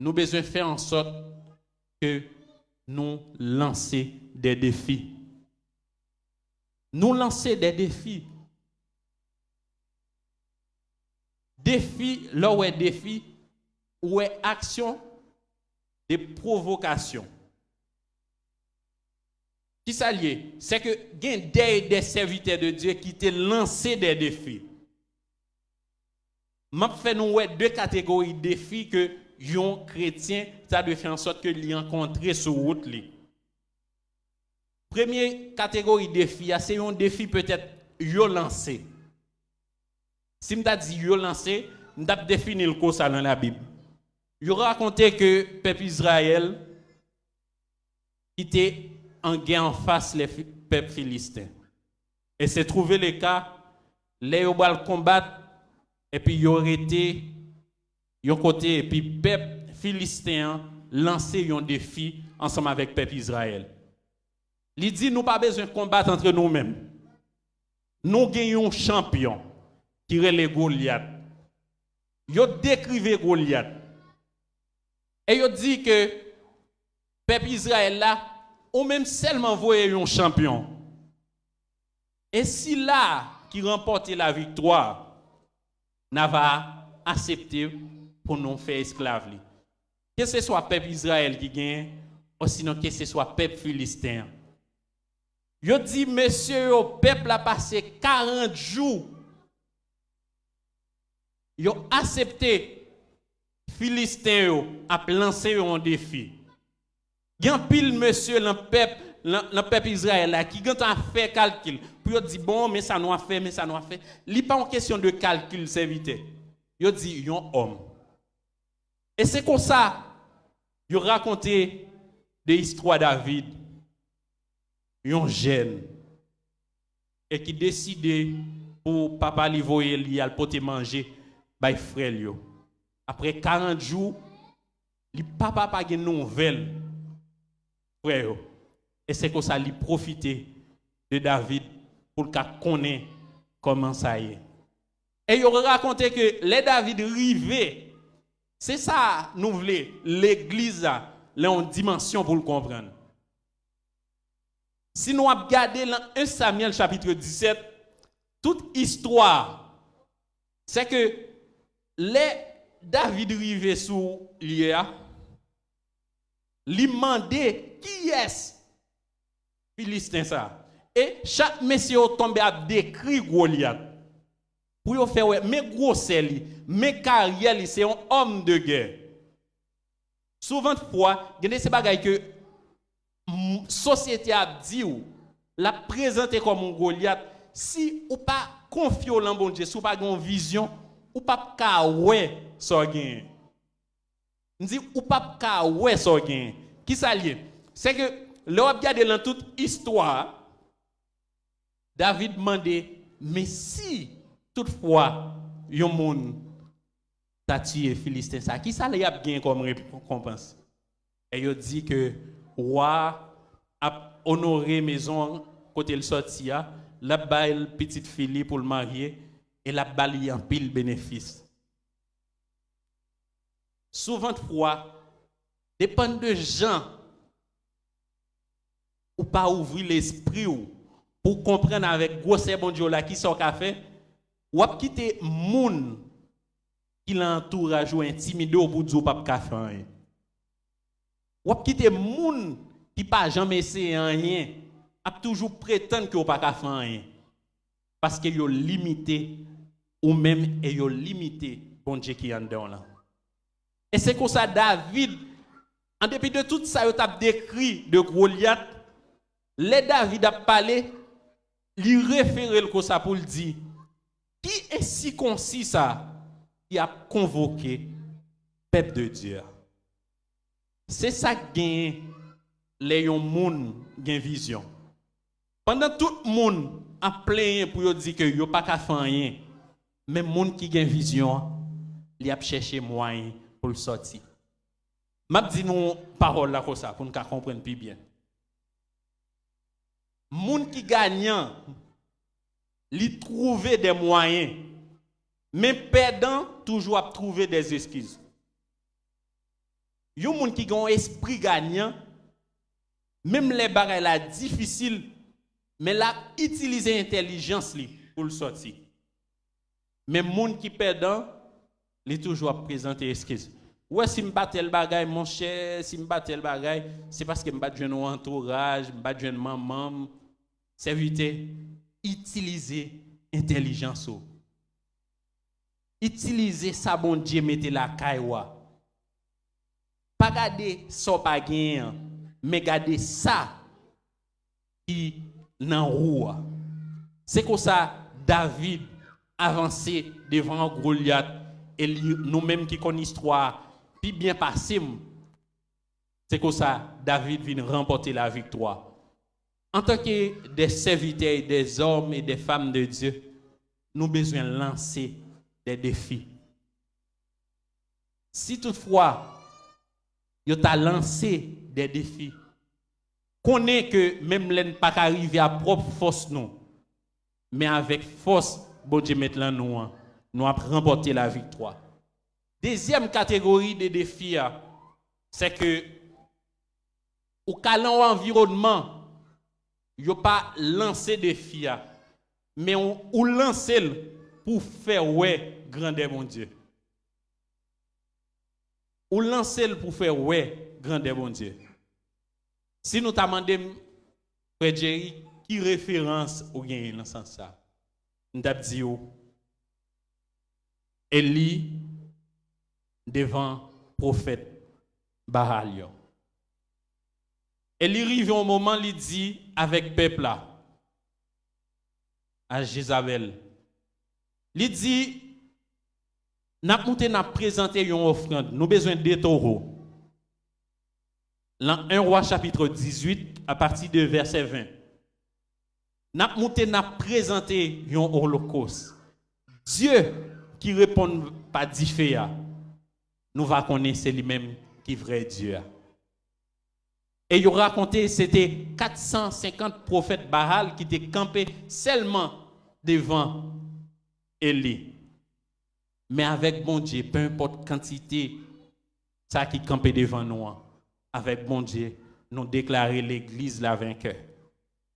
Nous besoin faire en sorte que nous lancer des défis. Nous lancer des défis. défi, là où est défi, où est action, des provocations. Qui ça lié? C'est que il y a des serviteurs de Dieu qui t'ont lancé des défis. Je fais nous deux catégories de défis que un chrétien ça doit faire en sorte que il rencontre sur route li. Première catégorie de défi, c'est un défi peut-être yo lancé. Si m'ta dit yo lancé, m'ta définir le ça dans la Bible. Yo raconté que peuple Israël qui était en guerre en face les peuples philistins. Et c'est trouvé le cas les yo bal combattre et puis yo arrêté yon côté et puis peuple philistin lancé un défi ensemble avec peuple Israël. Il dit nous pas besoin de combattre entre nous-mêmes. Nous gagnons un champion qui est Goliath. Yo décrivait Goliath. Et yo dit que peuple Israël là ou même seulement voyer un champion. Et si là qui remporte la victoire n'a pas accepté pour nous faire esclaves. Que ce soit peuple Israël qui gagne ou sinon que ce soit peuple philistin. Yo dit monsieur le peuple a passé 40 jours. Yo accepté philistin yo a lancé un défi. Il y a un pile monsieur dans le peuple Israël là, qui a fait calcul. Puis il dit bon, mais ça nous a fait, mais ça nous a fait. Il n'est pas en question de calcul, serviteur. Il dit il y a un homme. Et c'est comme ça, il raconté des histoires de David, un jeune, et qui décidait pour papa lui voyer lui al pote manger, by frère lui. Après 40 jours, le papa pas de nouvelle. Frère. Et c'est comme ça qu'il profite de David pour qu'il connaisse comment ça y est. Et il aurait raconté que les David rivé, c'est ça nous voulons, l'église là en dimension pour le comprendre. Si nous regardons dans 1 Samuel chapitre 17, toute histoire, c'est que les David rivé sous l'IA, lui demandait qui est Philistin ça. Et chaque monsieur tombe à décrire Goliath. Pour faire ouais, mais gros c'est mais carrière c'est un homme de guerre. Souvent de fois, il y a des bagages que société a dit ou la présenter comme un Goliath si ou pas confié au bon Dieu, si ou pas une vision ou pas ka ouais ça gain. On dit ou pas ka ouais ça gain. Qui ça lié? C'est que là regarder dans toute histoire David demandait mais si toutefois yon moun t'a tué Philistin ça qui ça y a gain comme récompense? Et il dit que roi a honoré maison côté le sorti la bail petite fille pour le marier et la bail en pile bénéfice. Souvent de fois dépend de gens ou pas ouvrir l'esprit ou pour comprendre avec gros bon Dieu là qui sont fait ou a quitter moun qui l'entourage ou intimidé au bout du pas faire rien. Ou a quitter moun qui pas jamais essayé rien, a toujours prétendre que ou pas faire rien parce que yo limité ou même et yo limité bon Dieu qui en dedans là. Et c'est comme ça David en dépit de tout ça, il a décrit de Goliath, les David a parlé, lui référer le ça pour le dire, qui est si concis ça, qui a convoqué peuple de Dieu. C'est ça qui gagne les gens qui ont vision. Pendant tout le monde a plaint pour dire que yo pas qu'à faire rien, mais les gens qui ont vision, ils a cherché moyen pour le sortir. Je vais dire nos paroles là comme ça pour nous comprendre plus bien. Les gens qui gagnent, ils trouvent des moyens, mais perdant toujours à trouver des excuses. Les gens qui ont un esprit gagnant, même les bagages là difficiles, mais là utiliser l'intelligence pour le sortir. Mais les gens qui perdant, il est toujours présenté excuse. Ouais, si je bats tel bagay, mon cher, si je bats tel bagay, c'est parce que je bats un entourage, je bats un maman. Serviteur, utilisez intelligence. Utilisez ça, bon Dieu, mettez la caïwa. Pas garder ça, pas gagner, mais garder ça qui n'en roue. C'est comme ça, David avancé devant Goliath et nous-mêmes qui connaissons l'histoire, puis bien passé, c'est comme ça, David vient remporter la victoire. En tant que des serviteurs, des hommes et des femmes de Dieu, nous avons besoin de lancer des défis. Si toutefois, vous avez lancé des défis, connaissez que même l'on pas arriver à propre force nous, mais avec force, bon Dieu maintenant nous avons remporté la victoire. Deuxième catégorie de défis, c'est que au calan environnement, il n'y a pas lancé défi, mais on lance pour faire ouais grandeur mon Dieu. On lance pour faire ouais grandeur mon Dieu. Si nous t'amendons, Frère Jerry, qui référence au gain dans ce sens ça? Nous t'avons dit, Élie devant prophète Baal. Élie arrive au moment, il dit avec peuple là, à Jézabel, il dit, n'a présenté une offrande, nous avons besoin de taureaux. Dans 1 Roi chapitre 18, à partir de verset 20. N'a présenté un holocauste. Dieu qui répond pas différent, nous va connaître c'est lui-même qui est vrai Dieu. Et il a raconté c'était 450 prophètes Baal qui étaient campés seulement devant Élie. Mais avec bon Dieu, peu importe quantité, ça qui campait devant nous, avec bon Dieu, nous déclarer l'Église la vainqueur.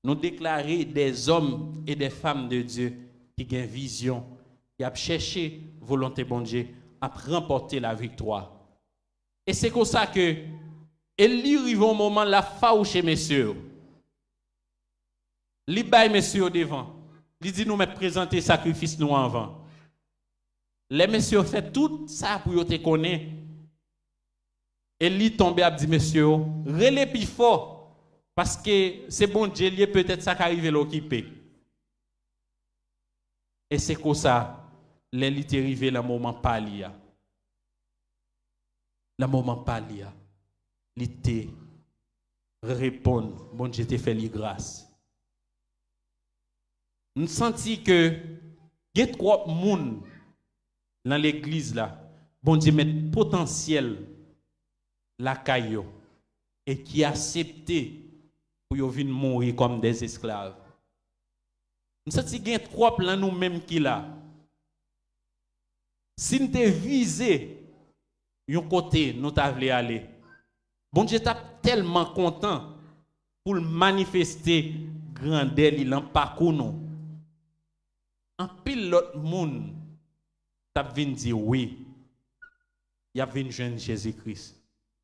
Nous déclarer des hommes et des femmes de Dieu qui ont une vision, qui ont cherché volonté bon Dieu, à remporter la victoire. Et c'est comme ça que Élie arrive au moment la fauche messieurs. Li bay messieurs devant. Il dit nous mettre présenter sacrifice nous avant. Les messieurs fait tout ça pour te connaître. Élie tombe à dit messieurs, relais plus fort parce que c'est bon Dieu lié peut-être ça qui arrive l'occuper. Et c'est comme ça l'Élie est arrivé le moment palia. Le moment palia. L'été répondre, bon Dieu te fait les grâces. Nous sentons que il y a trop de monde dans l'église là, bon Dieu met potentiel la caillou et qui accepté pour venir mourir comme des esclaves. Nous sentons qu'il y a trop de nous-mêmes qui là. Si nous te visé un côté, nous t'avons aller. Bon Dieu est tellement content pour manifester grandeur il en parcours nous. En pile l'autre monde t'a vinn dire oui. Il y a vinn jeune Jésus-Christ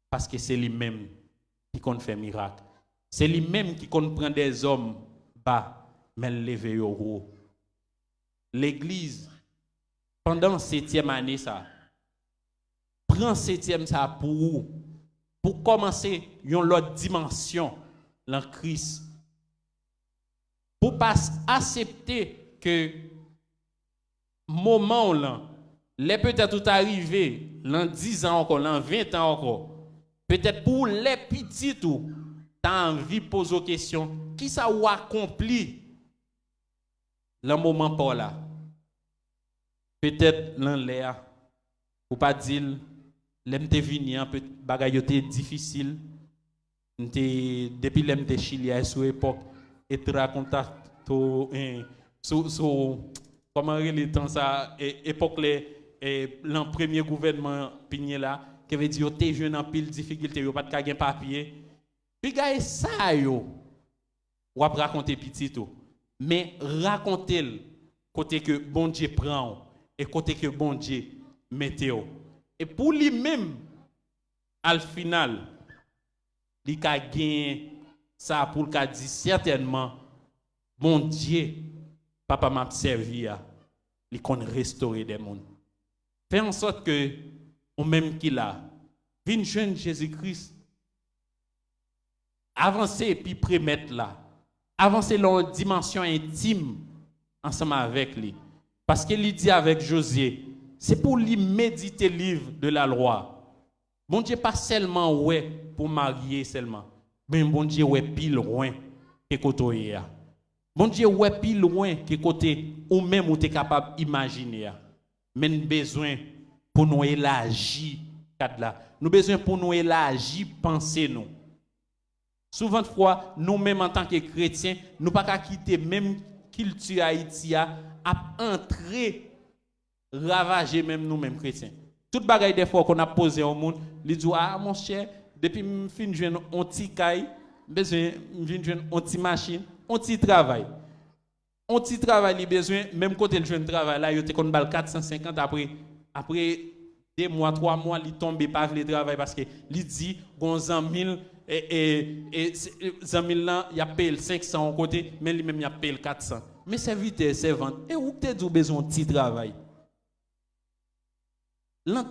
parce que c'est lui-même qui compte faire miracle. C'est lui-même qui compte prendre des hommes bas mais lever au haut. L'église pendant 7e année ça prend 7e ça pour commencer une autre dimension dans Christ. Pour pas accepter que moment là, les peut-être tout arrivé, dans 10 ans encore, dans 20 ans encore, peut-être pour les petits tout, tu as envie de poser une question, qui ça ou accompli le moment pas là? Peut-être dans l'air, ou pas dire, l'aime te vini un peu bagaille était difficile. Depuis l'aime te Chili à sous époque et te raconte comment les temps ça époque le premier gouvernement Pigné là qui veut dire t'es jeune en pile difficulté yo pas de gagner papier. Puis gars ça yo ou raconter petit tout. Mais raconter côté que bon Dieu prend et côté que bon Dieu météo. Et pour lui-même, al final, il a gagné ça pour le dire certainement, mon Dieu, papa m'a servi, il connaît restaurer des mondes. Fait en sorte que, on même qu'il a, vin jeune Jésus-Christ, avancer et puis prémettre là, avancer dans une dimension intime ensemble avec lui. Parce qu'il dit avec Josué, c'est pour lui méditer le livre de la loi. Bon Dieu, pas seulement ouais pour marier seulement, mais bon Dieu, ouais pile loin que côté. Bon Dieu, ouais pile loin que côté ou même où tu es capable d'imaginer. Mais nous avons besoin pour nous élargir là. Nous avons besoin pour nous élargir penser nous. Souvent de fois, nous-mêmes en tant que chrétiens, nous ne pouvons pas quitter même culture Haïti à entrer, ravager même nous-mêmes chrétiens. Toute bagaille des fois qu'on a posé au monde, il dit ah mon cher, depuis que je finis de jouer un petit caille, besoin de jouer un petit machine, un petit travail. Un petit travail, il besoin même côté le jeune travail là, il te qu'on bal 450 après 2 mois, 3 mois, il tombe pas le travail parce que il dit gon 100 000 et 100 000 là, il a payé 500 au côté, mais lui même il a payé 400. Mais serviteur, servante, et où peut-être besoin de petit travail?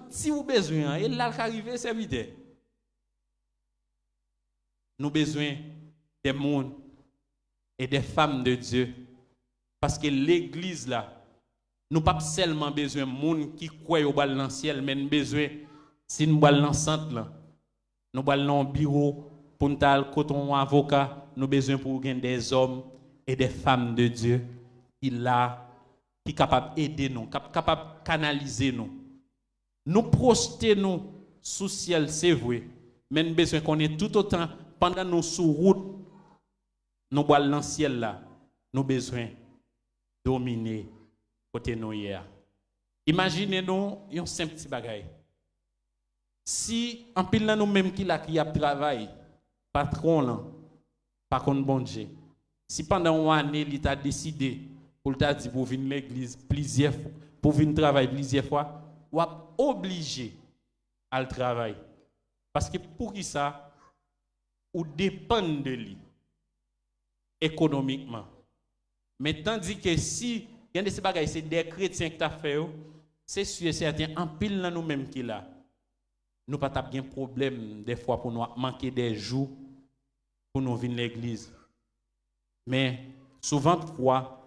Si vous avez besoin, et là, arrive, serviteur. Nous avons besoin des mondes et des femmes de Dieu. Parce que l'église, là, nous n'avons pas seulement besoin de monde qui croient au bal dans le ciel, mais nous avons besoin, si nous allons dans le centre, nous allons dans le bureau, pour nous aller coton avocat, nous avons besoin pour gagner des hommes et des femmes de Dieu qui sont capables d'aider nous, capables de canaliser nous. Nous projeter nous sous ciel, c'est vrai, mais nous avons besoin qu'on ait tout autant, pendant nos sous-routes, nous allons dans le ciel là, nous avons besoin de dominer côté nous hier. Imaginez-nous un simple petit bagaille. Si en pile là nous-mêmes qui a travaillé, patron là, par contre bon Dieu, si pendant une année il a décidé pour t'a dit pour venir l'église plusieurs fois, pour venir travailler plusieurs fois, ou obligé à le travailler. Parce que pour qui ça, ou dépend de lui économiquement. Mais tandis que si il y a des bagages, c'est des chrétiens qui t'a fait, c'est sûr et certain, en pile là nous-mêmes qui là, nous pas bien problème des fois pour nous manquer des jours pour nous venir à l'église. Mais souvent de fois,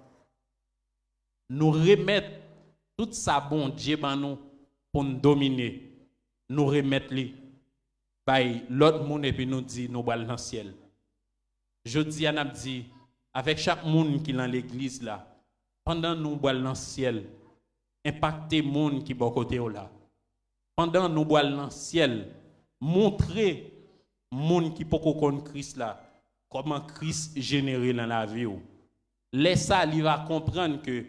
nous remettre tout ça bon Dieu dans nous pour nous dominer, nous remettre lui par l'autre monde et puis nous dit nous allons dans le ciel. Je dis à dit avec chaque monde qui est dans l'église là, pendant nous allons dans le ciel, impacter le monde qui est à côté là. Pendant nous allons dans le ciel, montrer le monde qui peut connaître Christ là, comment Christ généré dans la vie. Laisse ça, il va comprendre que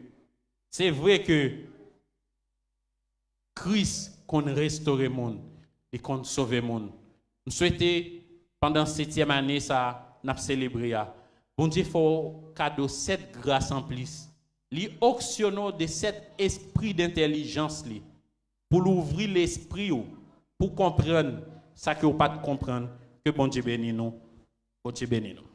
c'est vrai que Christ qu'on restaure le monde et qu'on sauve le monde. Nous souhaitons, pendant cette 7e année, ça, nous célébré. Bon Dieu, il faut cadeau cette grâce en plus. Li auctionne de cet esprit d'intelligence pour l'ouvrir l'esprit pour comprendre ça que vous pas comprendre. Que bon Dieu bénisse nous. Bon Dieu bénisse nous.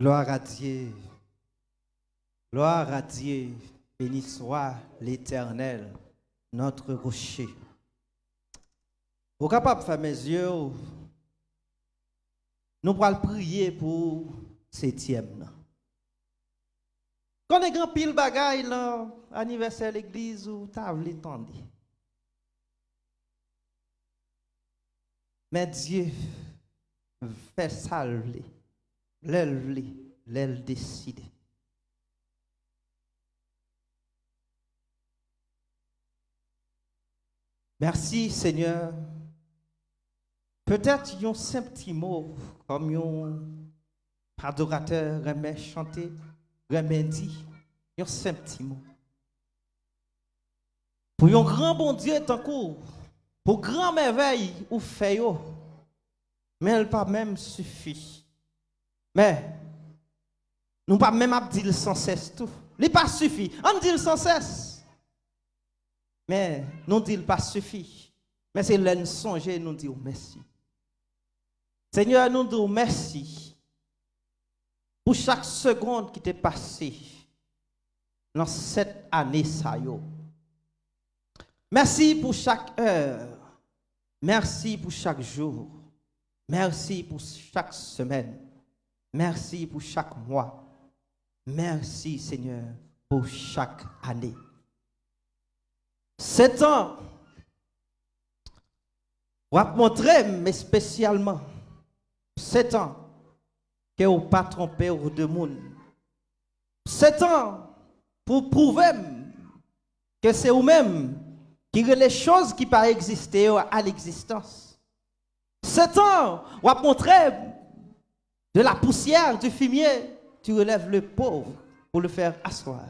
Gloire à Dieu. Gloire à Dieu. Béni soit l'Éternel, notre rocher. Vous êtes capable de faire mes yeux. Nous allons prier pour 7e. Quand on est grand pile bagaille, anniversaire de l'église, ou table tendue. Mais Dieu fait salver. L'aile décide. Merci Seigneur Peut-être un simple petit mot, comme un adorateur remet chanter, remet dire, un simple petit mot. Pour un grand bon Dieu tant court, pour grand merveille ou fait yo, mais elle pas même suffit. Mais nous pas même à dire sans cesse tout. Il pas suffit. On dit sans cesse. Mais nous dit pas suffit. Mais c'est l'en songer nous dire merci. Seigneur, nous disons merci pour chaque seconde qui t'est passée dans cette année ça yo. Merci pour chaque heure. Merci pour chaque jour. Merci pour chaque semaine. Merci pour chaque mois. Merci Seigneur pour chaque année. 7 ans, on va montrer, mais spécialement, 7 ans, que vous pas trompé au deux monde. 7 ans, pour prouver que c'est vous-même qui ont les choses qui pas exister à l'existence. 7 ans, on va montrer de la poussière du fumier, tu relèves le pauvre pour le faire asseoir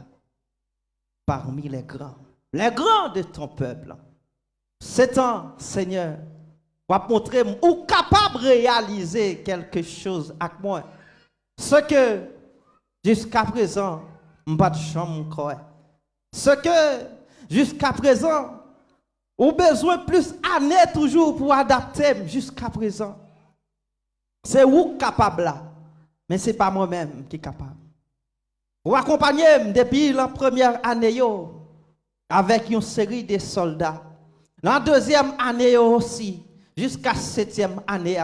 parmi les grands de ton peuple. 7 ans, Seigneur, on va montrer ou capable de réaliser quelque chose avec moi. Ce que jusqu'à présent, je n'ai pas de chambre. Ce que jusqu'à présent, on a besoin de plus d'années toujours pour adapter jusqu'à présent. C'est vous capable là, mais ce n'est pas moi-même qui est capable. Vous accompagnez depuis la première année avec une série de soldats. La deuxième année aussi, jusqu'à 7e année.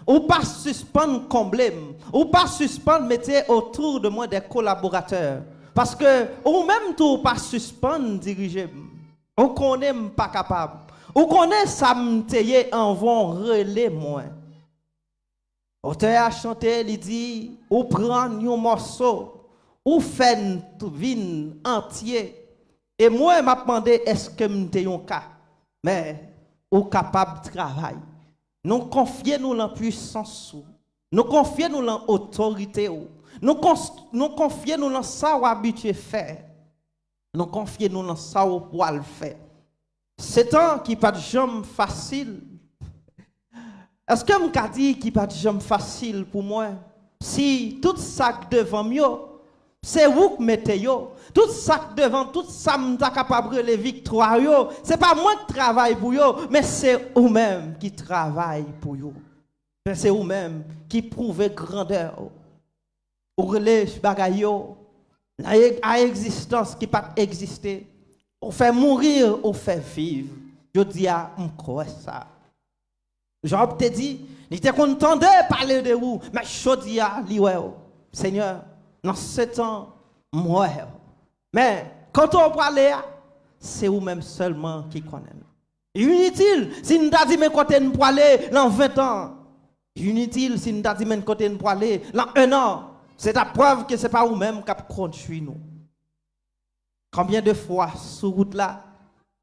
Ou pas suspendre combler, ou pas suspendre mettre autour de moi des collaborateurs. Parce que ou même tout pas suspendre diriger. Ou qu'on n'est pas capable. Ou qu'on est ça m'teye en vont relais moi. Auteur a chanté, il dit, ou prend un morceau, ou fait un vin entier. Et moi, m'a demandé, est-ce que m'te un cas? Mais, ou capable de travail. Nous confions-nous la puissance. Nous confions-nous l'autorité. Nous confions-nous dans ça ou habitué faire. Nous confions-nous dans ça ou pouvoir le faire. C'est un qui pas de jambe facile. Est-ce que je peux dire qu'il pas de jambe facile pour moi? Si tout ça devant moi, c'est vous qui mettez yo. Tout ça devant, tout ça m'ta capable de les victoires yo. C'est pas moi qui travaille pour yo, mais c'est vous-même qui travaille pour yo. C'est vous-même qui prouve grandeur. Ou relève bagay yo. À existence qui pas exister. On fait mourir, on fait vivre. Je dis à m'croire ça. Job te dit, il était content de parler de vous, mais je dis à lui, Seigneur, dans 7 ans, moi. Mais quand on parle, c'est vous-même seulement qui connaissez. Inutile, si nous avons dit, mais quand on parle, dans 20 ans. Inutile, si nous avons dit, mais quand on parle, dans 1 an. C'est la preuve que ce n'est pas vous-même qui construit nous. Combien de fois, sur route là,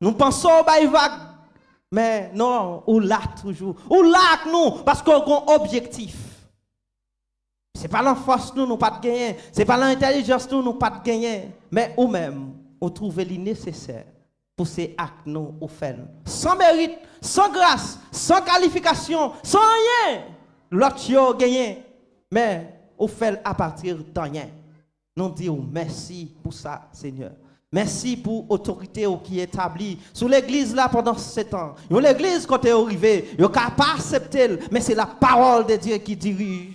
nous pensons au bail vague. Mais non, ou là toujours. Ou là nous, parce qu'on a un objectif. Ce n'est pas la force nous, nous pas de gagner. Ce n'est pas l'intelligence nous, nous pas de gagner. Mais ou même, on trouve les nécessaires pour ces actes nous ou faire. Sans mérite, sans grâce, sans qualification, sans rien. L'autre yo gagné. Mais on fait à partir de rien. Nous disons merci pour ça, Seigneur. Merci pour l'autorité qui est établie sur l'église là pendant 7 ans. L'église, quand elle est arrivée, elle n'a pas accepté, mais c'est la parole de Dieu qui dirige.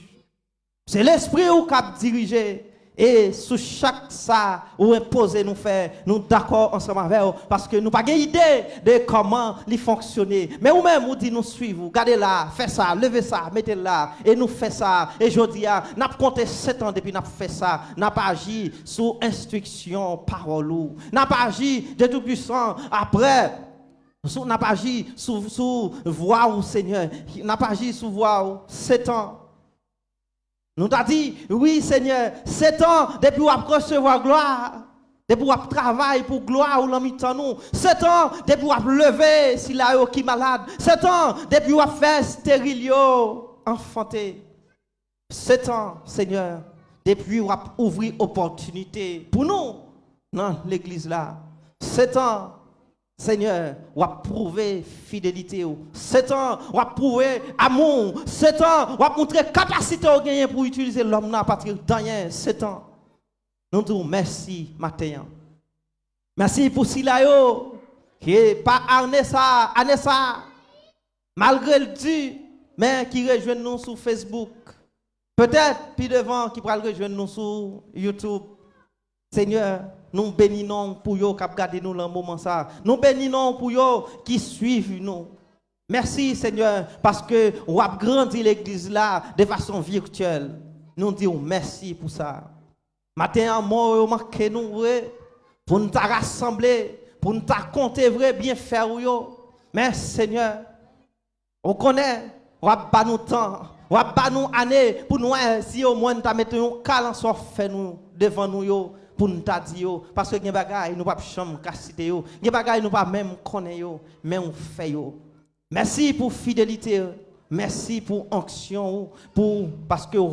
C'est l'esprit qui a dirigé. Et sous chaque ça, ou imposer nous faire, nous d'accord ensemble avec vous, parce que nous n'avons pas idée de comment il fonctionner. Mais vous-même, vous dites nous suivre, regardez là, faites ça, levez ça, mettez là, et nous faisons ça. Et je dis, nous avons compté 7 ans depuis nous avons fait ça. Nous n'avons pas agi sous instruction, parole. Nous n'avons pas agi de tout puissant. Après, nous n'avons pas agi sous voix au Seigneur. Nous n'avons pas agi sous voix 7 ans. Nous t'avons dit, oui Seigneur, 7 ans depuis qu'on recevoir gloire, Depuis qu'on travaille pour gloire ou l'amitan nous. 7 ans, depuis qu'on lever si la yo qui malade. 7 ans, depuis qu'on fait stérile yo, enfanté. 7 ans, Seigneur, depuis qu'on ouvrir opportunité pour nous dans l'église là. 7 ans, Seigneur, on a prouvé fidélité. 7 ans, on a prouvé amour. 7 ans, on a montré capacité au gagner pour utiliser l'homme à partir de rien. 7 ans. Nous disons merci, matin. Merci pour Silayo, qui n'est pas Anessa, malgré le dur, mais qui rejoint nous sur Facebook. Peut-être, puis devant, qui pourra rejoindre nous sur YouTube. Seigneur, nous bénissons pour eux qui regardent nous dans le moment ça. Nous bénissons pour eux qui suivent nous. Merci Seigneur, parce que vous avez grandi l'église là de façon virtuelle. Nous disons merci pour ça. Matin en mort, vous manquez nous pour nous rassembler, pour nous compter vrai bien faire. Mais Seigneur, on connaît, on va pas nous temps, on va pas nous années pour nous si au moins nous mettons un cal en sort fait nous devant nous. Pour nous dire, parce que les bagages nous pas chambre cassité, les bagages nous pas même connaître, mais on fait. Merci pour fidélité, merci pour onction, parce que au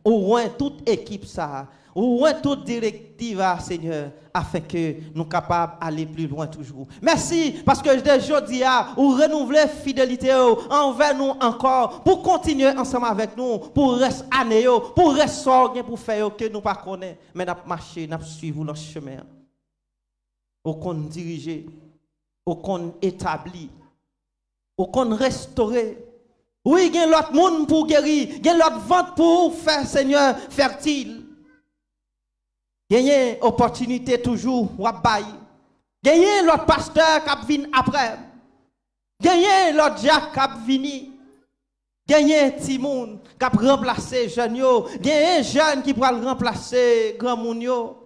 moins toute équipe ça, au moins toute directive, Seigneur, afin que nous soyons capables d'aller plus loin toujours. Merci parce que aujourd'hui, vous renouvelez fidélité envers nous encore, pour continuer ensemble avec nous, pour rester année, pour rester sortir, pour faire que nous ne connaissons pas, mais nous marcher, nous suivre le chemin. Au qu'on diriger, au qu'on établit, au qu'on restaurer. Oui, il y a l'autre monde pour guérir, il y a l'autre vente pour faire, Seigneur, fertile. Gagner opportunité toujours, wabay. Gagner l'autre pasteur qui vient après. Gagner l'autre Jacques qui vient. Gagner Timoun qui a remplacé jeune yo. Gagner jeune qui pourra remplacer grand moun yo.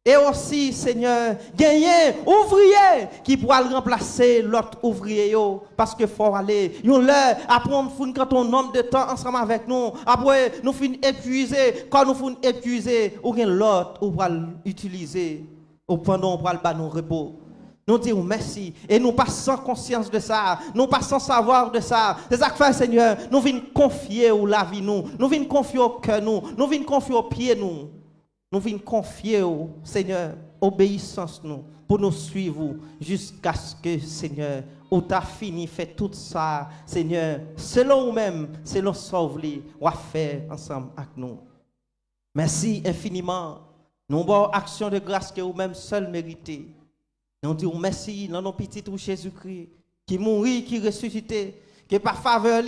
Et aussi, Seigneur, gagner ouvrier qui pourra remplacer l'autre ouvrier yo. Parce que faut aller, yon l'heure, après on finit quand on nombre de temps ensemble avec nous. Après, nous finissons épuisés. Quand nous finissons épuisés, ou gen l'autre, ou va l'utiliser. Ou pendant on va le bas nos repos. Nous disons merci. Et nous pas sans conscience de ça. Nous pas sans savoir de ça. C'est ça que fait, Seigneur. Nous venons confier au la vie nous. Nous venons confier au cœur nous. Nous venons confier au pied nous. Nous venons confier au Seigneur, obéissance nous, pour nous suivre jusqu'à ce que, Seigneur, où tu as fini, fait tout ça, Seigneur, selon nous-mêmes, selon sauver, on va faire ensemble avec nous. Merci infiniment. Nous avons action de grâce que vous-même seul méritez. Nous disons merci dans nos petits trous Jésus-Christ, qui mourit, qui ressuscité, qui par faveur,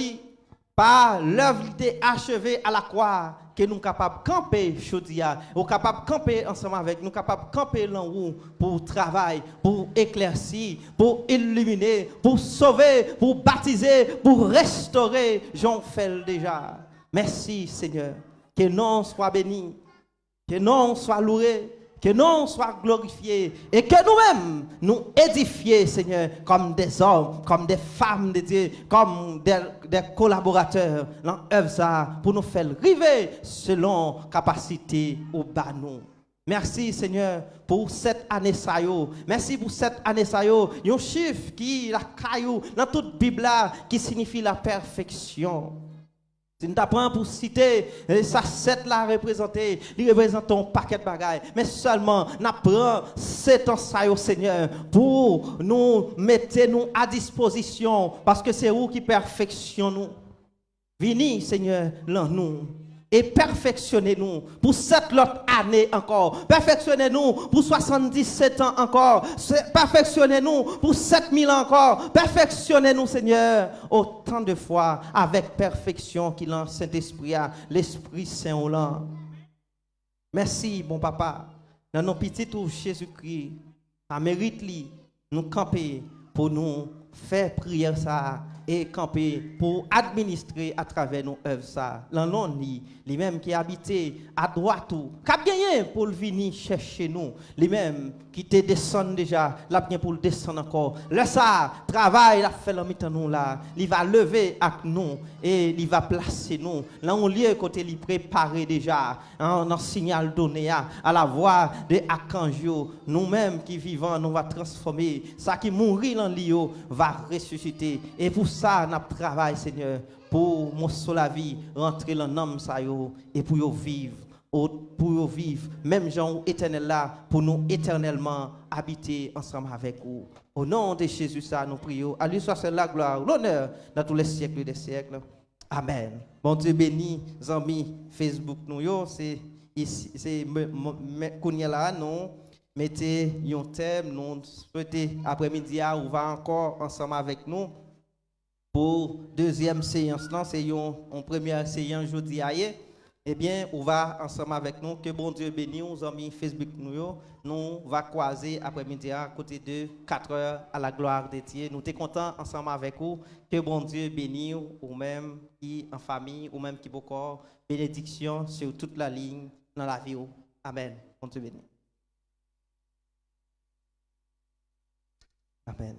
par l'œuvre achevée à la croix, que nous sommes capables de camper chaudia, nous sommes capables de camper ensemble avec nous, capables de camper là haut pour travailler, pour éclaircir, pour illuminer, pour sauver, pour baptiser, pour restaurer. J'en fais déjà. Merci Seigneur. Que nom soit béni, que nom soit loué, que nom soit glorifié et que nous-mêmes nous édifions, Seigneur, comme des hommes, comme des femmes de Dieu, comme des collaborateurs dans l'œuvre pour nous faire arriver selon capacité au bas nous. Merci Seigneur pour cette année ça yo. Merci pour cette année ça yo. Un chiffre qui la caillou dans toute Bible qui signifie la perfection. Si nous t'apprends pour citer, ça 7 là représenté, il représente un paquet de bagailles. Mais seulement, nous apprenons 7 ans ça au Seigneur pour nous mettre nous à disposition. Parce que c'est vous qui perfectionnez nous. Venez, Seigneur, là nous. Et perfectionnez-nous pour cette autre année encore. Perfectionnez-nous pour 77 ans encore. Perfectionnez-nous pour 7000 ans encore. Perfectionnez-nous, Seigneur, autant de fois avec perfection qu'il a Saint-Esprit, l'Esprit Saint là. Merci, bon papa. Dans nos petits tours Jésus-Christ, ça mérite nous camper pour nous faire prière ça et camper pour administrer à travers nos œuvres ça. L'un lui-même qui habitait à droite ou qui a gagné pour venir chercher nous, lui-même qui te descend déjà, l'a bien pour le descendre encore. Le ça travail l'a fait l'homme nous là, il va lever avec nous et il va placer nous là on lieu côté il préparé déjà en signal donné à la voix de Akanjo, nous-mêmes qui vivons nous va transformer ça qui mourit dans l'io va ressusciter et pour ça nous travail Seigneur pour mon la vie rentrer dans l'homme ça yo et pour vivre même gens éternel là pour nous éternellement habiter ensemble avec vous. Au nom de Jésus ça nous prions. À lui soit la gloire, l'honneur dans tous les siècles des siècles. Amen. Bon Dieu béni, amis Facebook nous yo, c'est ici c'est kounya là nous mettez un thème nous souhaitez après-midi on va encore ensemble avec nous pour deuxième séance là c'est une première séance jeudi hier. Eh bien, on va ensemble avec nous. Que bon Dieu bénisse nos amis Facebook nous va croiser après-midi à côté de 4 heures à la gloire de Dieu. Nous sommes contents ensemble avec vous. Que bon Dieu bénisse ou même qui en famille ou même qui beaucoup bénédiction sur toute la ligne dans la vie. Amen. Bon Dieu bénisse. Amen.